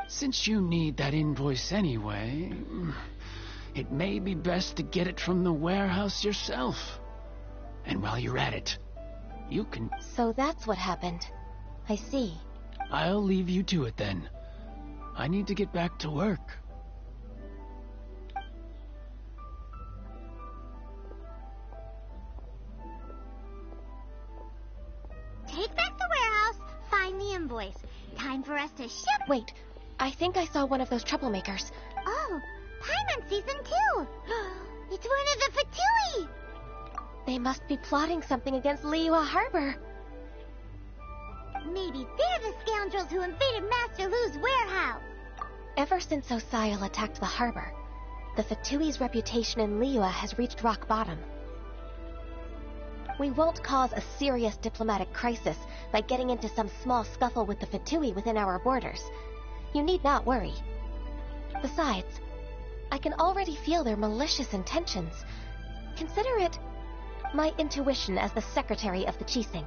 Since you need that invoice anyway, it may be best to get it from the warehouse yourself. And while you're at it, you can... So that's what happened. I see. I'll leave you to it then. I need to get back to work. Take back the warehouse, find the invoice. Time for us to ship. Wait, I think I saw one of those troublemakers. Oh, Paimon sees them too. It's one of the Fatui. They must be plotting something against Liyue Harbor. Maybe they're the scoundrels who invaded Master Lu's warehouse. Ever since Osial attacked the harbor, the Fatui's reputation in Liyue has reached rock bottom. We won't cause a serious diplomatic crisis by getting into some small scuffle with the Fatui within our borders. You need not worry. Besides, I can already feel their malicious intentions. Consider it my intuition as the secretary of the Qixing.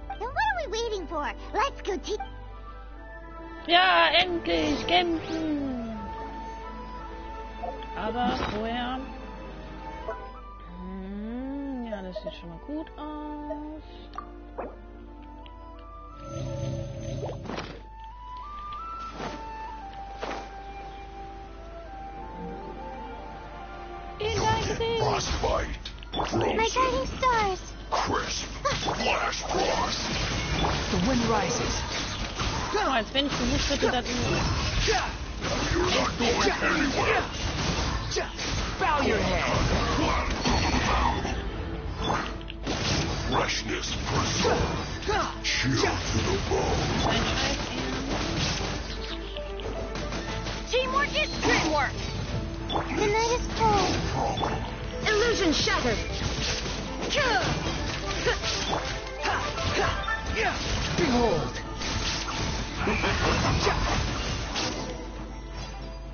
Then what are we waiting for? Let's go take... Ja, endlich kämpfen! Aber vorher... Ja, das sieht schon mal gut aus. Frostbite. Frozen. My guiding stars. Crisp. Flash frost. The wind rises. Genau, als wenn ich gewusst hätte, dass... You're not going anywhere. Bow your head. Freshness preserved. Chill to the bone. Teamwork is dreamwork! The night is cold. Illusion shattered! Behold!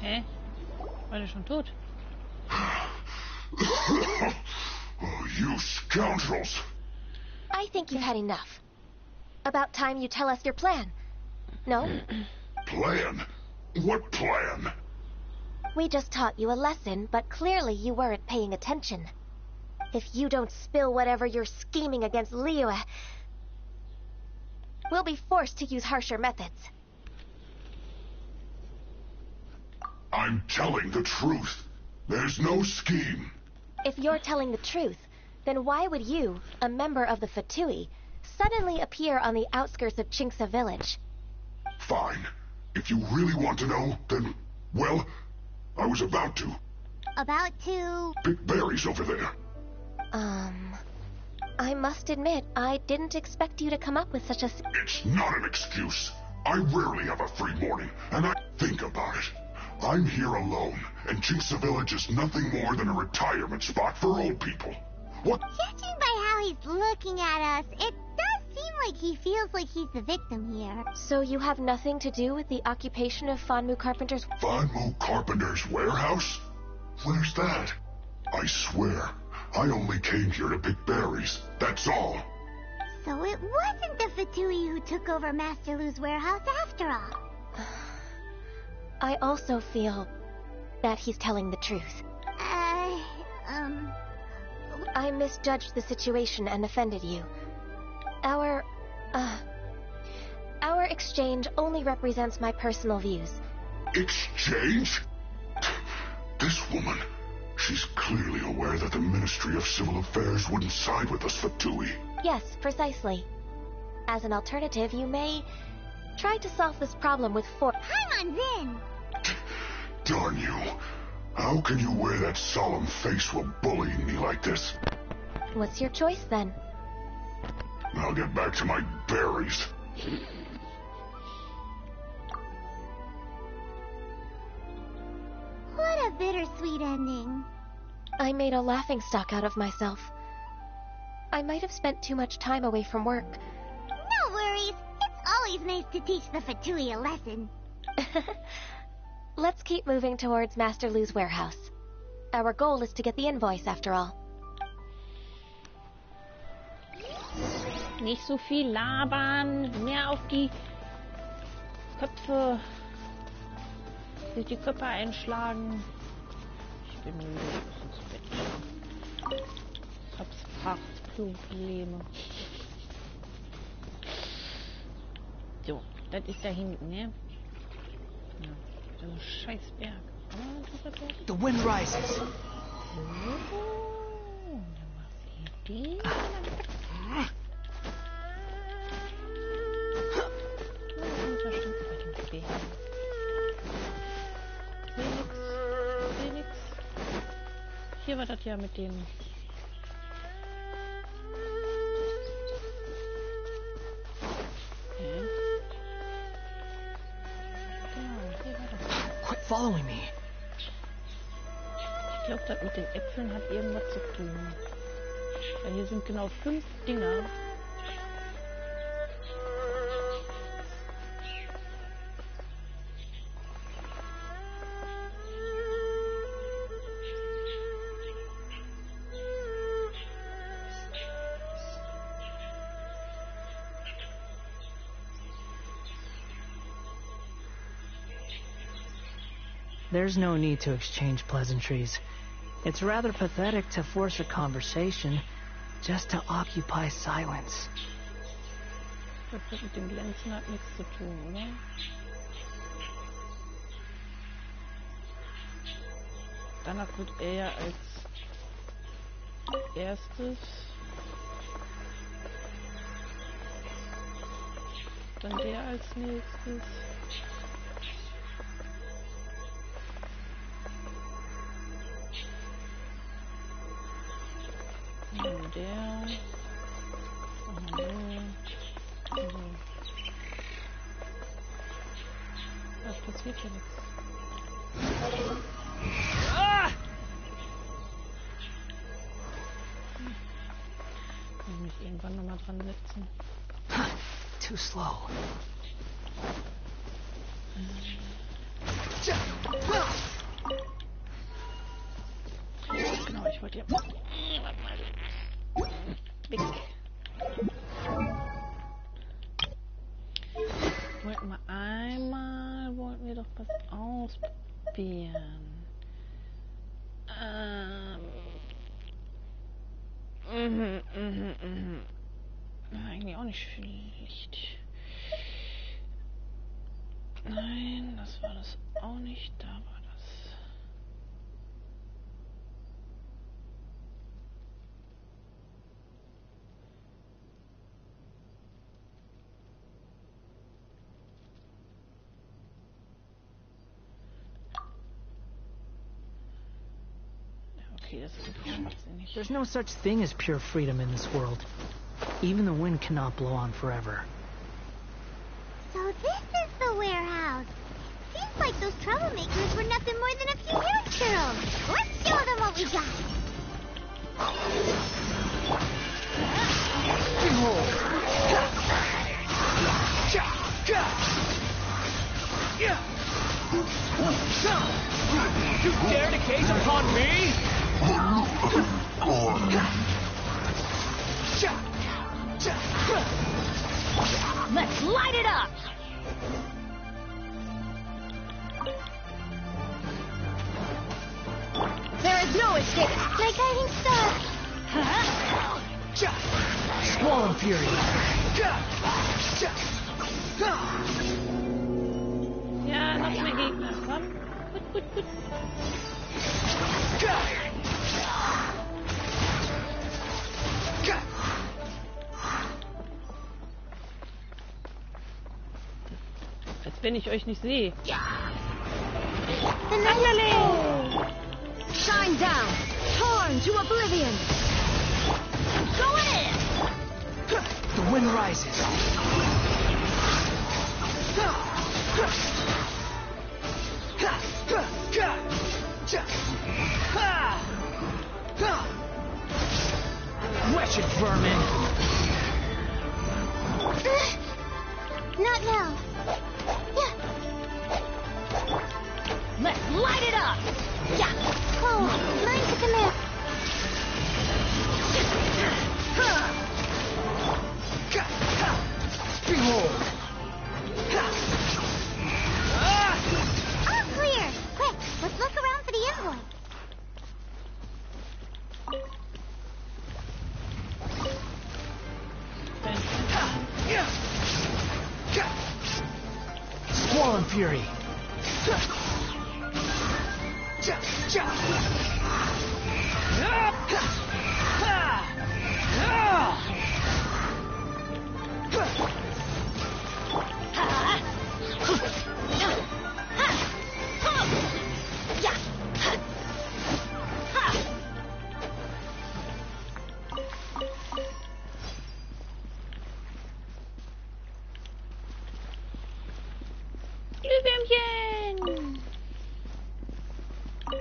Hä? War der schon tot? You scoundrels! I think you've had enough. About time you tell us your plan. No? Plan? What plan? We just taught you a lesson, but clearly you weren't paying attention. If you don't spill whatever you're scheming against Liyue, we'll be forced to use harsher methods. I'm telling the truth. There's no scheme. If you're telling the truth, then why would you, a member of the Fatui, suddenly appear on the outskirts of Chinxa village? Fine. If you really want to know, then, well, I was about to. About to... Pick berries over there. I must admit, I didn't expect you to come up with such a... It's not an excuse. I rarely have a free morning, and I think about it. I'm here alone, and Jinxa Village is nothing more than a retirement spot for old people. What? Judging by how he's looking at us, it does seem like he feels like he's the victim here. So you have nothing to do with the occupation of Fanmu Carpenter's... Fanmu Carpenter's warehouse? Where's that? I swear, I only came here to pick berries, that's all. So it wasn't the Fatui who took over Master Lu's warehouse after all. I also feel that he's telling the truth. I misjudged the situation and offended you. Our exchange only represents my personal views. Exchange? This woman, she's clearly aware that the Ministry of Civil Affairs wouldn't side with us Fatui. Yes, precisely. As an alternative, you may try to solve this problem with Paimon's in! Darn you. How can you wear that solemn face while bullying me like this? What's your choice, then? I'll get back to my berries. What a bittersweet ending. I made a laughingstock out of myself. I might have spent too much time away from work. No worries. It's always nice to teach the Fatui a lesson. Let's keep moving towards Master Lu's warehouse. Our goal is to get the invoice, after all. Nicht so viel labern, mehr auf die Köpfe. Sich die Köpfe einschlagen. Ich bin müde, ich muss ins Bett. Ich hab Sprachprobleme. So, das ist da hinten, ne? Ja, so ein scheiß Berg. The wind rises. Oh, dann machst du die. Hier war das ja mit dem... Okay. Genau, hier war das. Quit following me. Ich glaube, das mit den Äpfeln hat irgendwas zu tun. Weil hier sind genau 5 Dinger. There's no need to exchange pleasantries. It's rather pathetic to force a conversation just to occupy silence. Das mit dem Glänzen hat nichts zu tun, oder? Danach wird er als erstes. Dann der als nächstes. Und der. Und der. Und so. Das passiert hier nichts. Ah! Ich muss mich irgendwann nochmal dran setzen. Too slow. Genau, ich wollte ja... Weg. Wollten wir doch was ausprobieren. Eigentlich auch nicht viel Licht. Nein, das war das auch nicht. Da war das. Okay, das ist schwachsinnig. There's no such thing as pure freedom in this world. Even the wind cannot blow on forever. So this is the warehouse. Seems like those troublemakers were nothing more than a few youngsters. Let's show them what we got. You dare to gaze upon me? Let's light it up! There is no escape. My guiding star. Squall Fury. Ja, noch mehr Gegner. Komm. Gut, gut, gut. Als wenn ich euch nicht sehe. Shine down. Torn to oblivion. Go in. The wind rises. Wretched vermin. Not now. Let's light it up! Yeah. Oh, mine to command. Behold. All clear. Quick, let's look around for the envoy. Squall Fury.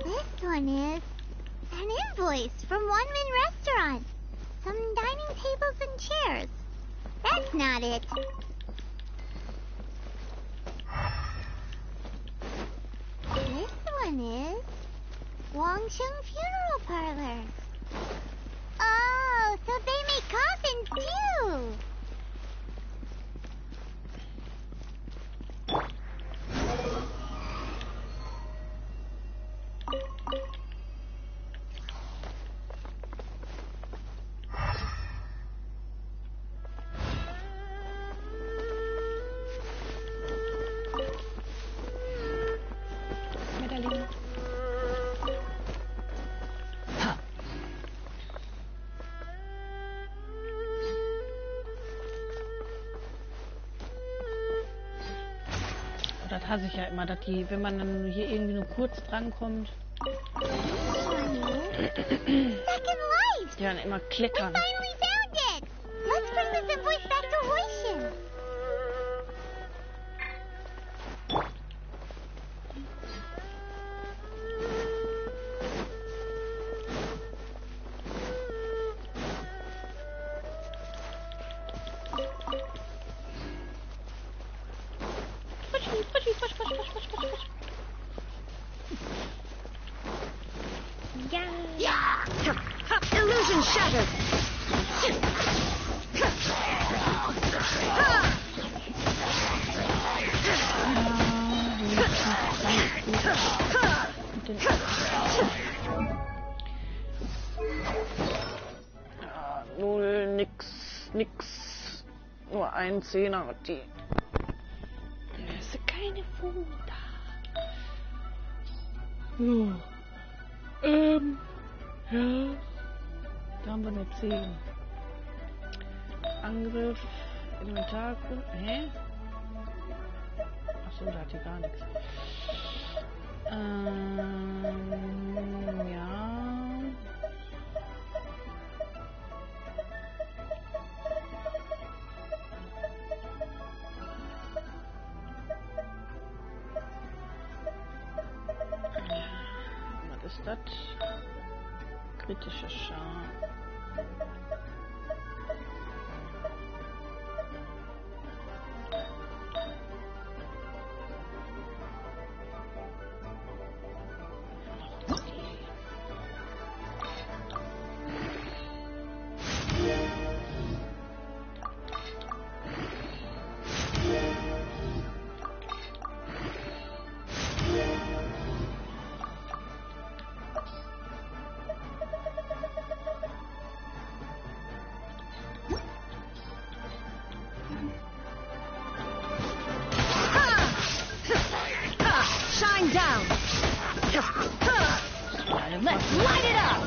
This one is an invoice from One Man Restaurant. Some dining tables and chairs. That's not it. This one is Wangsheng Funeral Parlor. Oh, so they make coffins too. Das hasse ich ja immer, dass die, wenn man dann hier irgendwie nur kurz drankommt, die dann immer klettern. Finally found it! Let's bring this invoice back to Hoishin. Illusion shattered. Ja, null, nix. Nur ein Zehner hat die. Ist keine Futter. So. Ja. Da haben wir nur 10. Angriff, Elementar. Hä? Achso, da hat die gar nichts. Ja. ist das? Kritischer Schaden. Let's light it up!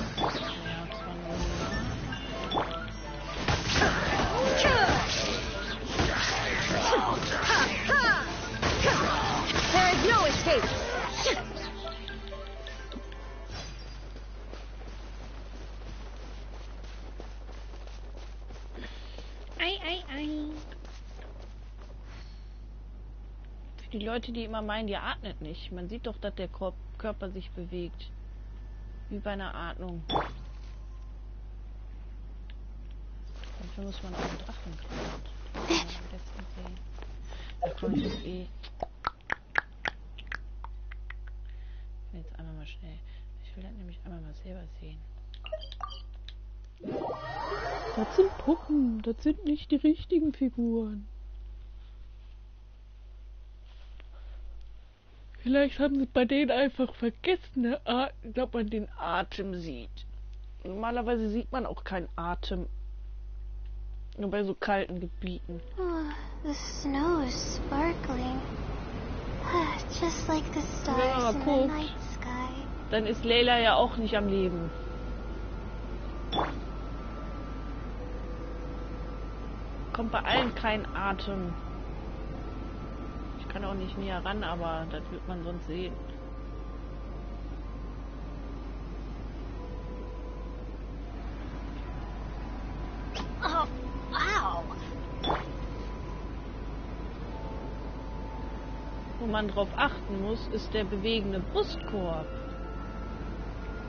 There is no escape! Die Leute, die immer meinen, die atmet nicht. Man sieht doch, dass der Körper sich bewegt. Wie bei einer Atmung. Dafür muss man auch einen Drachen kriegen. Da komme ich jetzt eh. Jetzt einmal mal schnell. Ich will das nämlich einmal mal selber sehen. Das sind Puppen. Das sind nicht die richtigen Figuren. Vielleicht haben sie bei denen einfach vergessen, ob man den Atem sieht. Normalerweise sieht man auch keinen Atem. Nur bei so kalten Gebieten. Oh, the snow is sparkling. Just like the stars in the night sky. Dann ist Layla ja auch nicht am Leben. Kommt bei allen kein Atem. Ich kann auch nicht näher ran, aber das wird man sonst sehen. Oh, wow. Wo man drauf achten muss, ist der bewegende Brustkorb.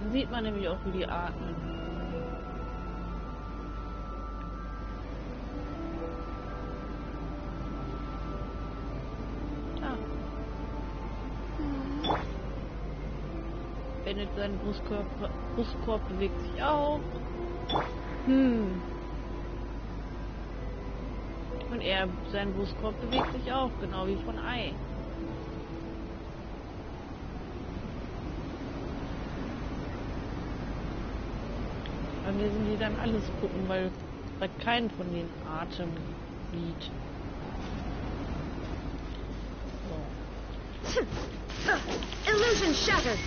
Dann sieht man nämlich auch, wie die atmen. Bennett, sein Brustkorb bewegt sich auch. Und sein Brustkorb bewegt sich auch, genau wie von Ei. Bei mir sind die dann alles Puppen, weil bei keinem von den Atem sieht. So. Illusion shattered!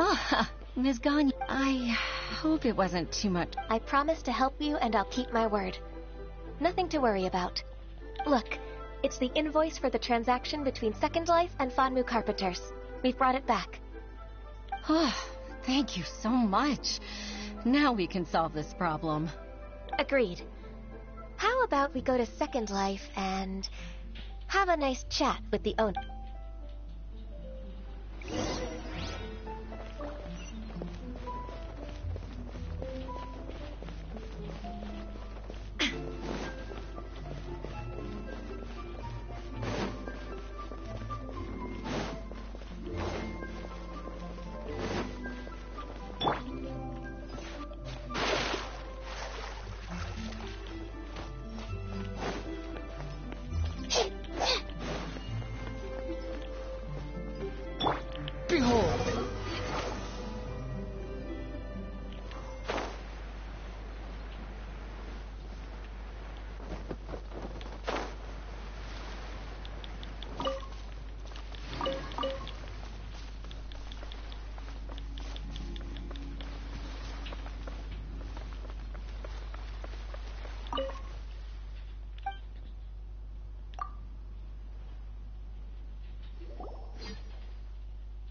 Ah, Ms. Ganyu, I hope it wasn't too much. I promise to help you, and I'll keep my word. Nothing to worry about. Look, it's the invoice for the transaction between Second Life and Fanmu Carpenters. We've brought it back. Oh, thank you so much. Now we can solve this problem. Agreed. How about we go to Second Life and have a nice chat with the owner?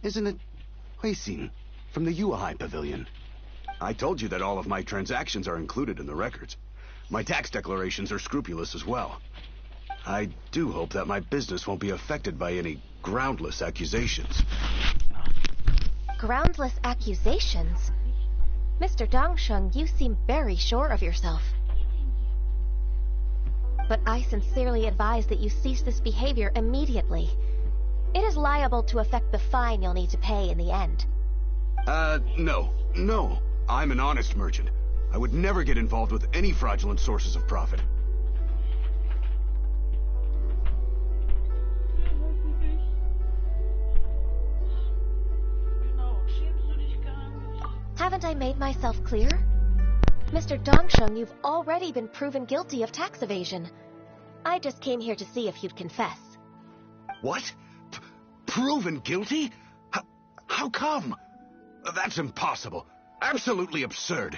Isn't it Huixin from the Yuehai Pavilion? I told you that all of my transactions are included in the records. My tax declarations are scrupulous as well. I do hope that my business won't be affected by any groundless accusations. Groundless accusations? Mr. Dongsheng, you seem very sure of yourself. But I sincerely advise that you cease this behavior immediately. It is liable to affect the fine you'll need to pay in the end. No. I'm an honest merchant. I would never get involved with any fraudulent sources of profit. Haven't I made myself clear? Mr. Dongsheng, you've already been proven guilty of tax evasion. I just came here to see if you'd confess. What? Proven guilty? How come? That's impossible. Absolutely absurd.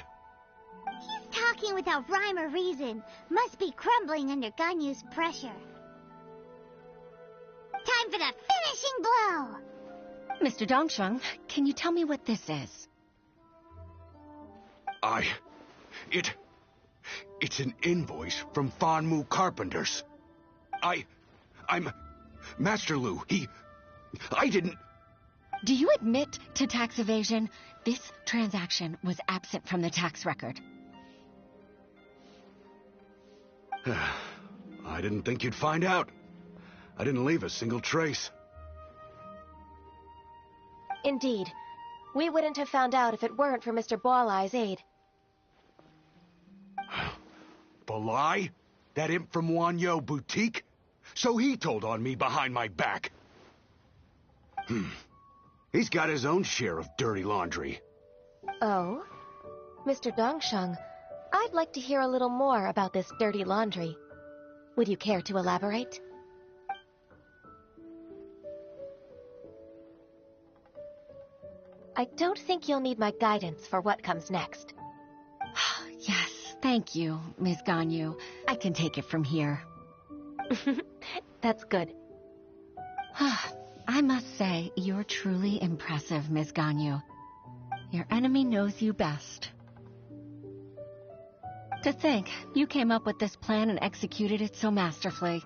He's talking without rhyme or reason. Must be crumbling under Ganyu's pressure. Time for the finishing blow! Mr. Dongsheng, can you tell me what this is? It's an invoice from Fanmu Carpenters. I'm Master Lu. I didn't... Do you admit to tax evasion? This transaction was absent from the tax record. I didn't think you'd find out. I didn't leave a single trace. Indeed. We wouldn't have found out if it weren't for Mr. Boalai's aid. Balai? That imp from Wanyo Boutique? So he told on me behind my back. He's got his own share of dirty laundry. Oh? Mr. Dongsheng, I'd like to hear a little more about this dirty laundry. Would you care to elaborate? I don't think you'll need my guidance for what comes next. Yes, thank you, Ms. Ganyu. I can take it from here. That's good. I must say, you're truly impressive, Ms. Ganyu. Your enemy knows you best. To think, you came up with this plan and executed it so masterfully.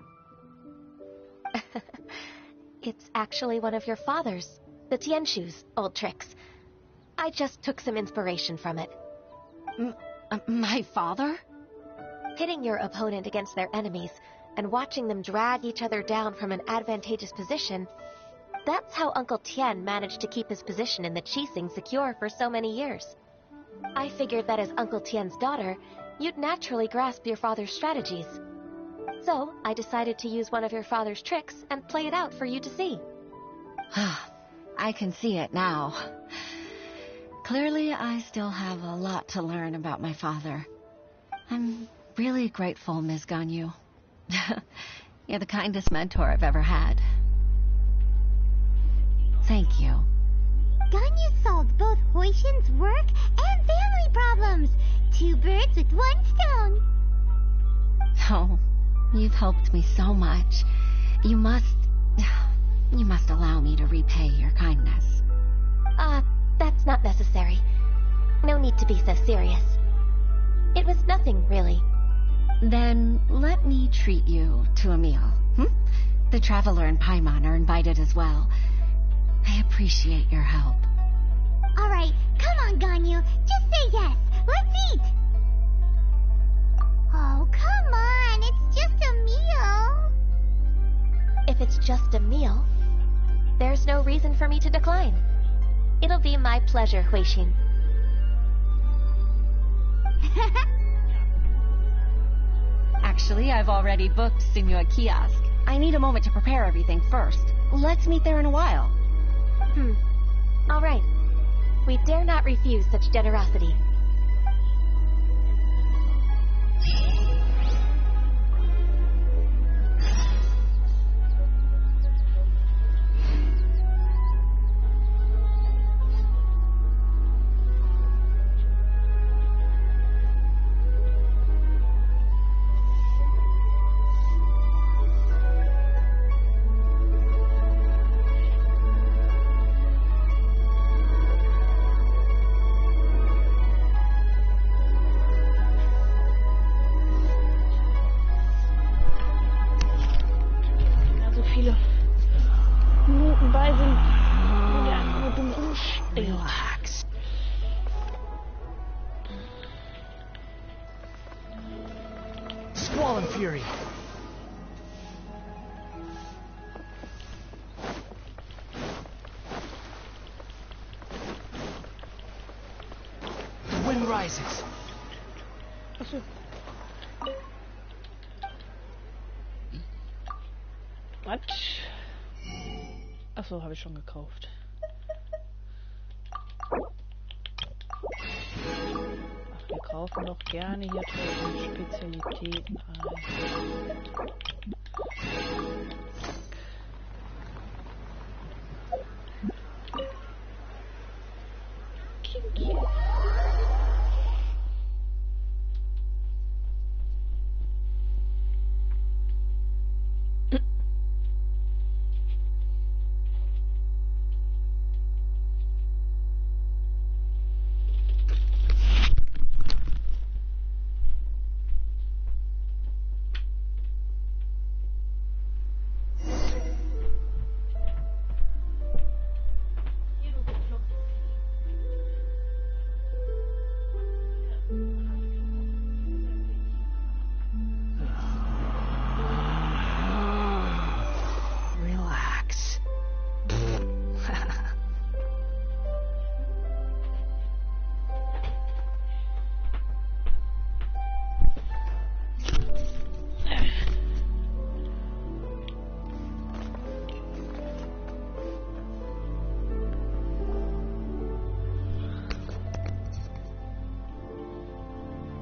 It's actually one of your father's, the Tianshu's, old tricks. I just took some inspiration from it. My father? Pitting your opponent against their enemies and watching them drag each other down from an advantageous position, that's how Uncle Tian managed to keep his position in the Qixing secure for so many years. I figured that as Uncle Tian's daughter, you'd naturally grasp your father's strategies. So, I decided to use one of your father's tricks and play it out for you to see. I can see it now. Clearly, I still have a lot to learn about my father. I'm really grateful, Ms. Ganyu. You're the kindest mentor I've ever had. Thank you. Ganyu solved both Huixin's work and family problems. 2 birds with 1 stone. Oh, you've helped me so much. You must allow me to repay your kindness. That's not necessary. No need to be so serious. It was nothing, really. Then let me treat you to a meal. The Traveler and Paimon are invited as well. I appreciate your help. All right, come on, Ganyu. Just say yes. Let's eat. Oh, come on. It's just a meal. If it's just a meal, there's no reason for me to decline. It'll be my pleasure, Huixin. Actually, I've already booked Senor Kiosk. I need a moment to prepare everything first. Let's meet there in a while. All right. We dare not refuse such generosity. Relax. Squall and Fury. The wind rises. Was? Achso, habe ich schon gekauft. Ach, wir kaufen doch gerne hier drüben Spezialitäten ein. Kinky.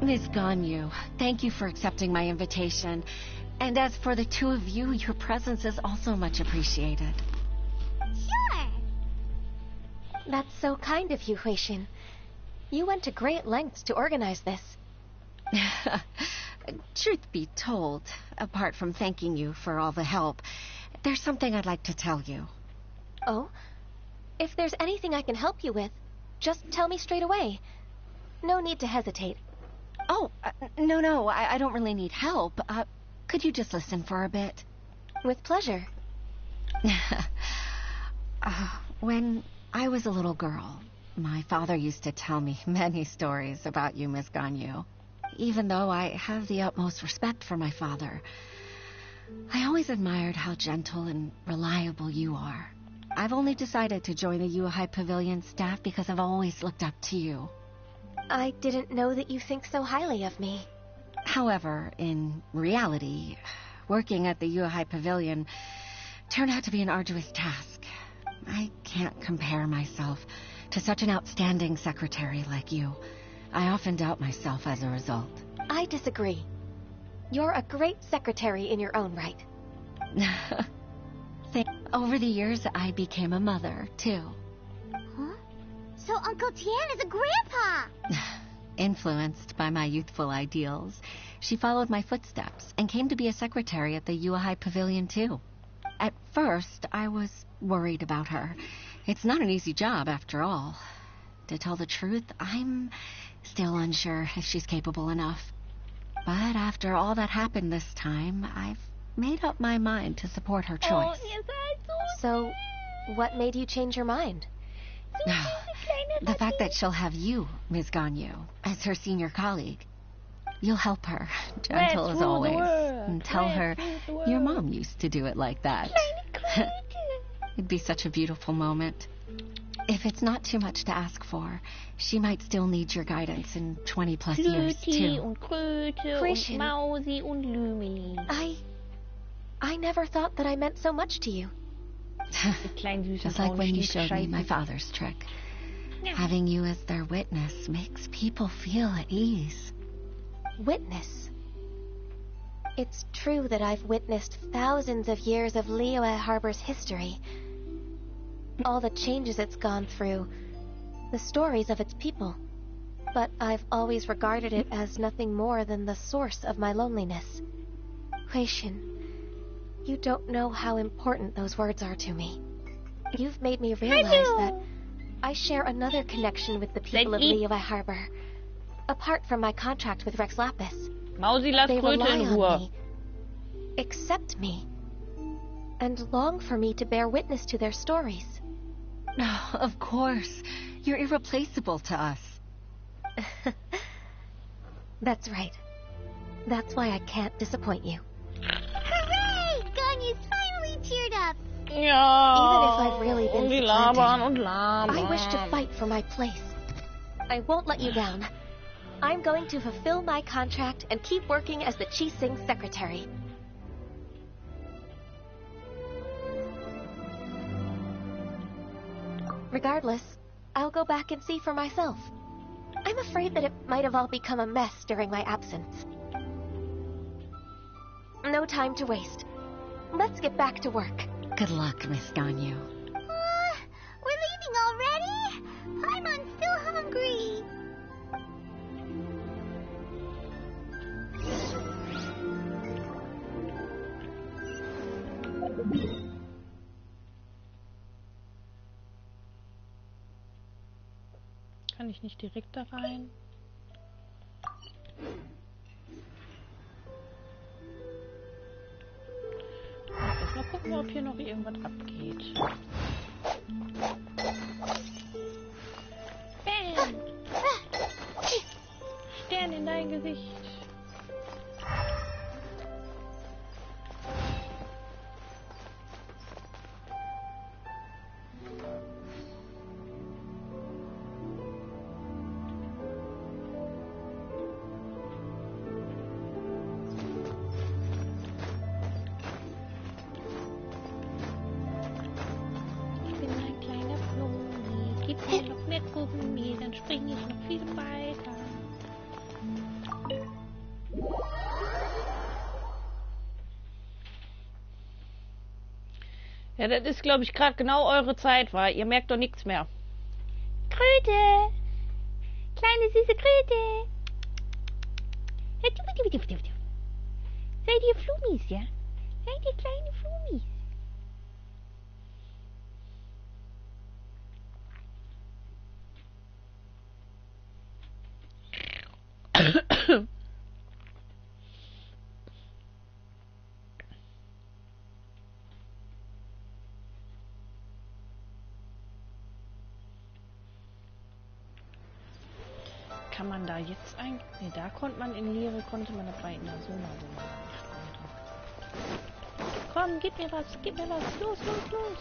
Miss Ganyu, thank you for accepting my invitation. And as for the two of you, your presence is also much appreciated. Sure. That's so kind of you, Huixin. You went to great lengths to organize this. Truth be told, apart from thanking you for all the help, there's something I'd like to tell you. Oh? If there's anything I can help you with, just tell me straight away. No need to hesitate. Oh, no, I don't really need help. Could you just listen for a bit? With pleasure. When I was a little girl, my father used to tell me many stories about you, Miss Ganyu. Even though I have the utmost respect for my father, I always admired how gentle and reliable you are. I've only decided to join the Yuhai Pavilion staff because I've always looked up to you. I didn't know that you think so highly of me. However, in reality, working at the Yuhai Pavilion turned out to be an arduous task. I can't compare myself to such an outstanding secretary like you. I often doubt myself as a result. I disagree. You're a great secretary in your own right. Over the years, I became a mother, too. Huh? So Uncle Tian is a grandpa! Influenced by my youthful ideals, She followed my footsteps and came to be a secretary at the Yuahai Pavilion too. At first, I was worried about her. It's not an easy job, after all. To tell the truth, I'm still unsure if she's capable enough. But after all that happened this time, I've made up my mind to support her choice. So, what made you change your mind? The fact that she'll have you, Ms. Ganyu, as her senior colleague. You'll help her, gentle as always, and tell her your mom used to do it like that. It'd be such a beautiful moment. If it's not too much to ask for, she might still need your guidance in 20+ years, too. Christian, I never thought that I meant so much to you. Just like when you showed me my father's trick. Having you as their witness makes people feel at ease. Witness? It's true that I've witnessed thousands of years of Liyue Harbor's history. All the changes it's gone through, the stories of its people. But I've always regarded it as nothing more than the source of my loneliness. Huixin, you don't know how important those words are to me. You've made me realize that I share another connection with the people of Liyue Harbor. Apart from my contract with Rex Lapis. They rely on me, accept me, and long for me to bear witness to their stories. Oh, of course. You're irreplaceable to us. That's right. That's why I can't disappoint you. Hooray! Ganyu's finally cheered up. Even if I've really been supplanted, I wish to fight for my place. I won't let you down. I'm going to fulfill my contract and keep working as the Qixing secretary. Regardless, I'll go back and see for myself. I'm afraid that it might have all become a mess during my absence. No time to waste. Let's get back to work. Good luck, Miss Ganyu. We're leaving already? I'm still hungry. Kann ich nicht direkt da rein? Mal gucken, ob hier noch irgendwas abgeht. Bam! Stern in dein Gesicht. Dann springe ich noch viel weiter. Ja, das ist, glaube ich, gerade genau eure Zeit, weil ihr merkt doch nichts mehr. Kröte! Kleine süße Kröte! Seid ihr Flumis, ja? Seid ihr kleine Flumis? Kann man da jetzt eigentlich... Ne, da konnte man in Leere, konnte man das bei in der Sona, wo man nicht konnte. Komm, gib mir was, gib mir was. Los, los, los.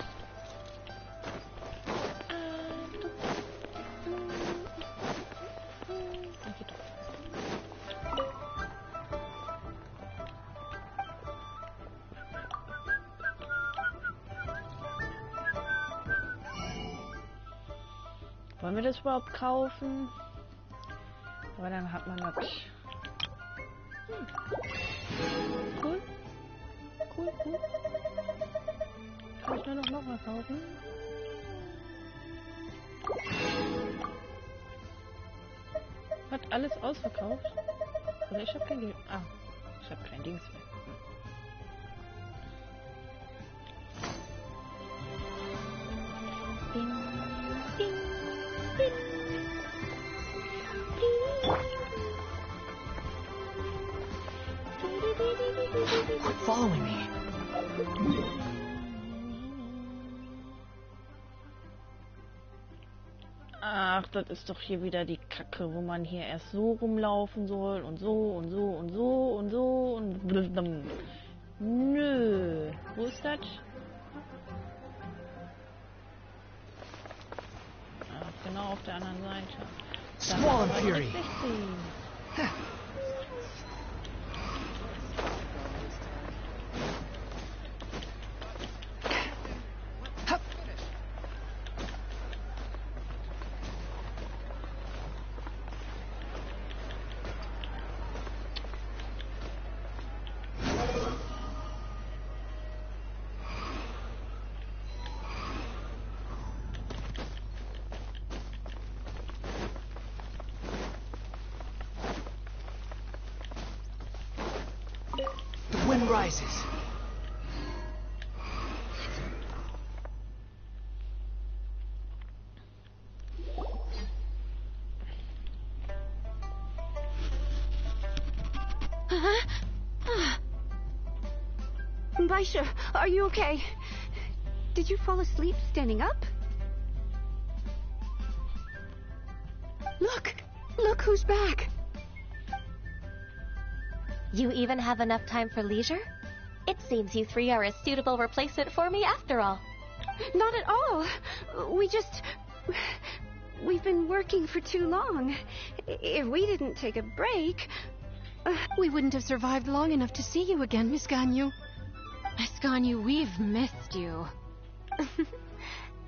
Okay, doch. Wollen wir das überhaupt kaufen? Aber dann hat man das. Cool. Cool, cool. Kann ich nur noch mal kaufen? Hat alles ausverkauft? Oder ich habe kein Geld. Ah, ich habe kein Dings mehr. Ding, ding, ding. Quit following me. Ach, das ist doch hier wieder die Kacke, wo man hier erst so rumlaufen soll und so und so und so und so und blablabla. Nö. Wo ist das? Ach, genau auf der anderen Seite. Squall Fury. The wind rises. Baisha, are you okay? Did you fall asleep standing up? Look who's back. You even have enough time for leisure? It seems you three are a suitable replacement for me after all. Not at all. We've been working for too long. If we didn't take a break... We wouldn't have survived long enough to see you again, Miss Ganyu. Miss Ganyu, we've missed you.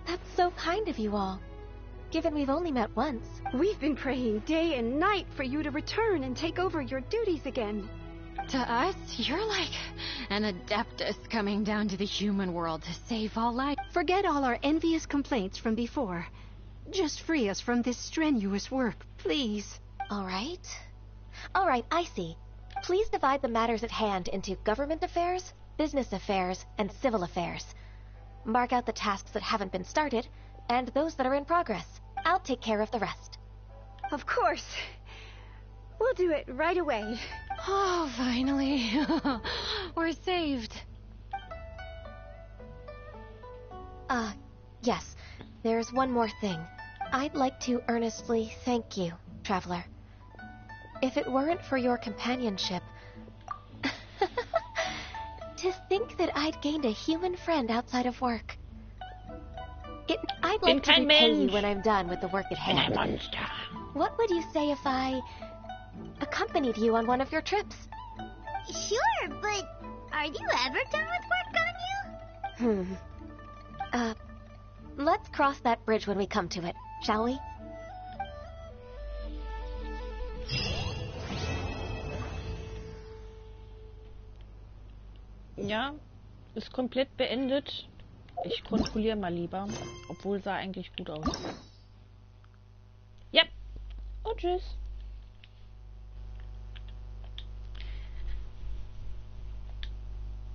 That's so kind of you all. Given we've only met once. We've been praying day and night for you to return and take over your duties again. To us, you're like an adeptus coming down to the human world to save all life. Forget all our envious complaints from before. Just free us from this strenuous work, please. All right, I see. Please divide the matters at hand into government affairs, business affairs, and civil affairs. Mark out the tasks that haven't been started, and those that are in progress. I'll take care of the rest. Of course. We'll do it right away. Oh, finally. We're saved. Yes. There's one more thing. I'd like to earnestly thank you, Traveler. If it weren't for your companionship... To think that I'd gained a human friend outside of work. I'd like to repay you when I'm done with the work at hand. What would you say if I accompanied you on one of your trips? Sure, but are you ever done with work, Ganyu? Let's cross that bridge when we come to it, shall we? Ja, ist komplett beendet. Ich kontrolliere mal lieber. Obwohl sah eigentlich gut aus. Ja. Und tschüss.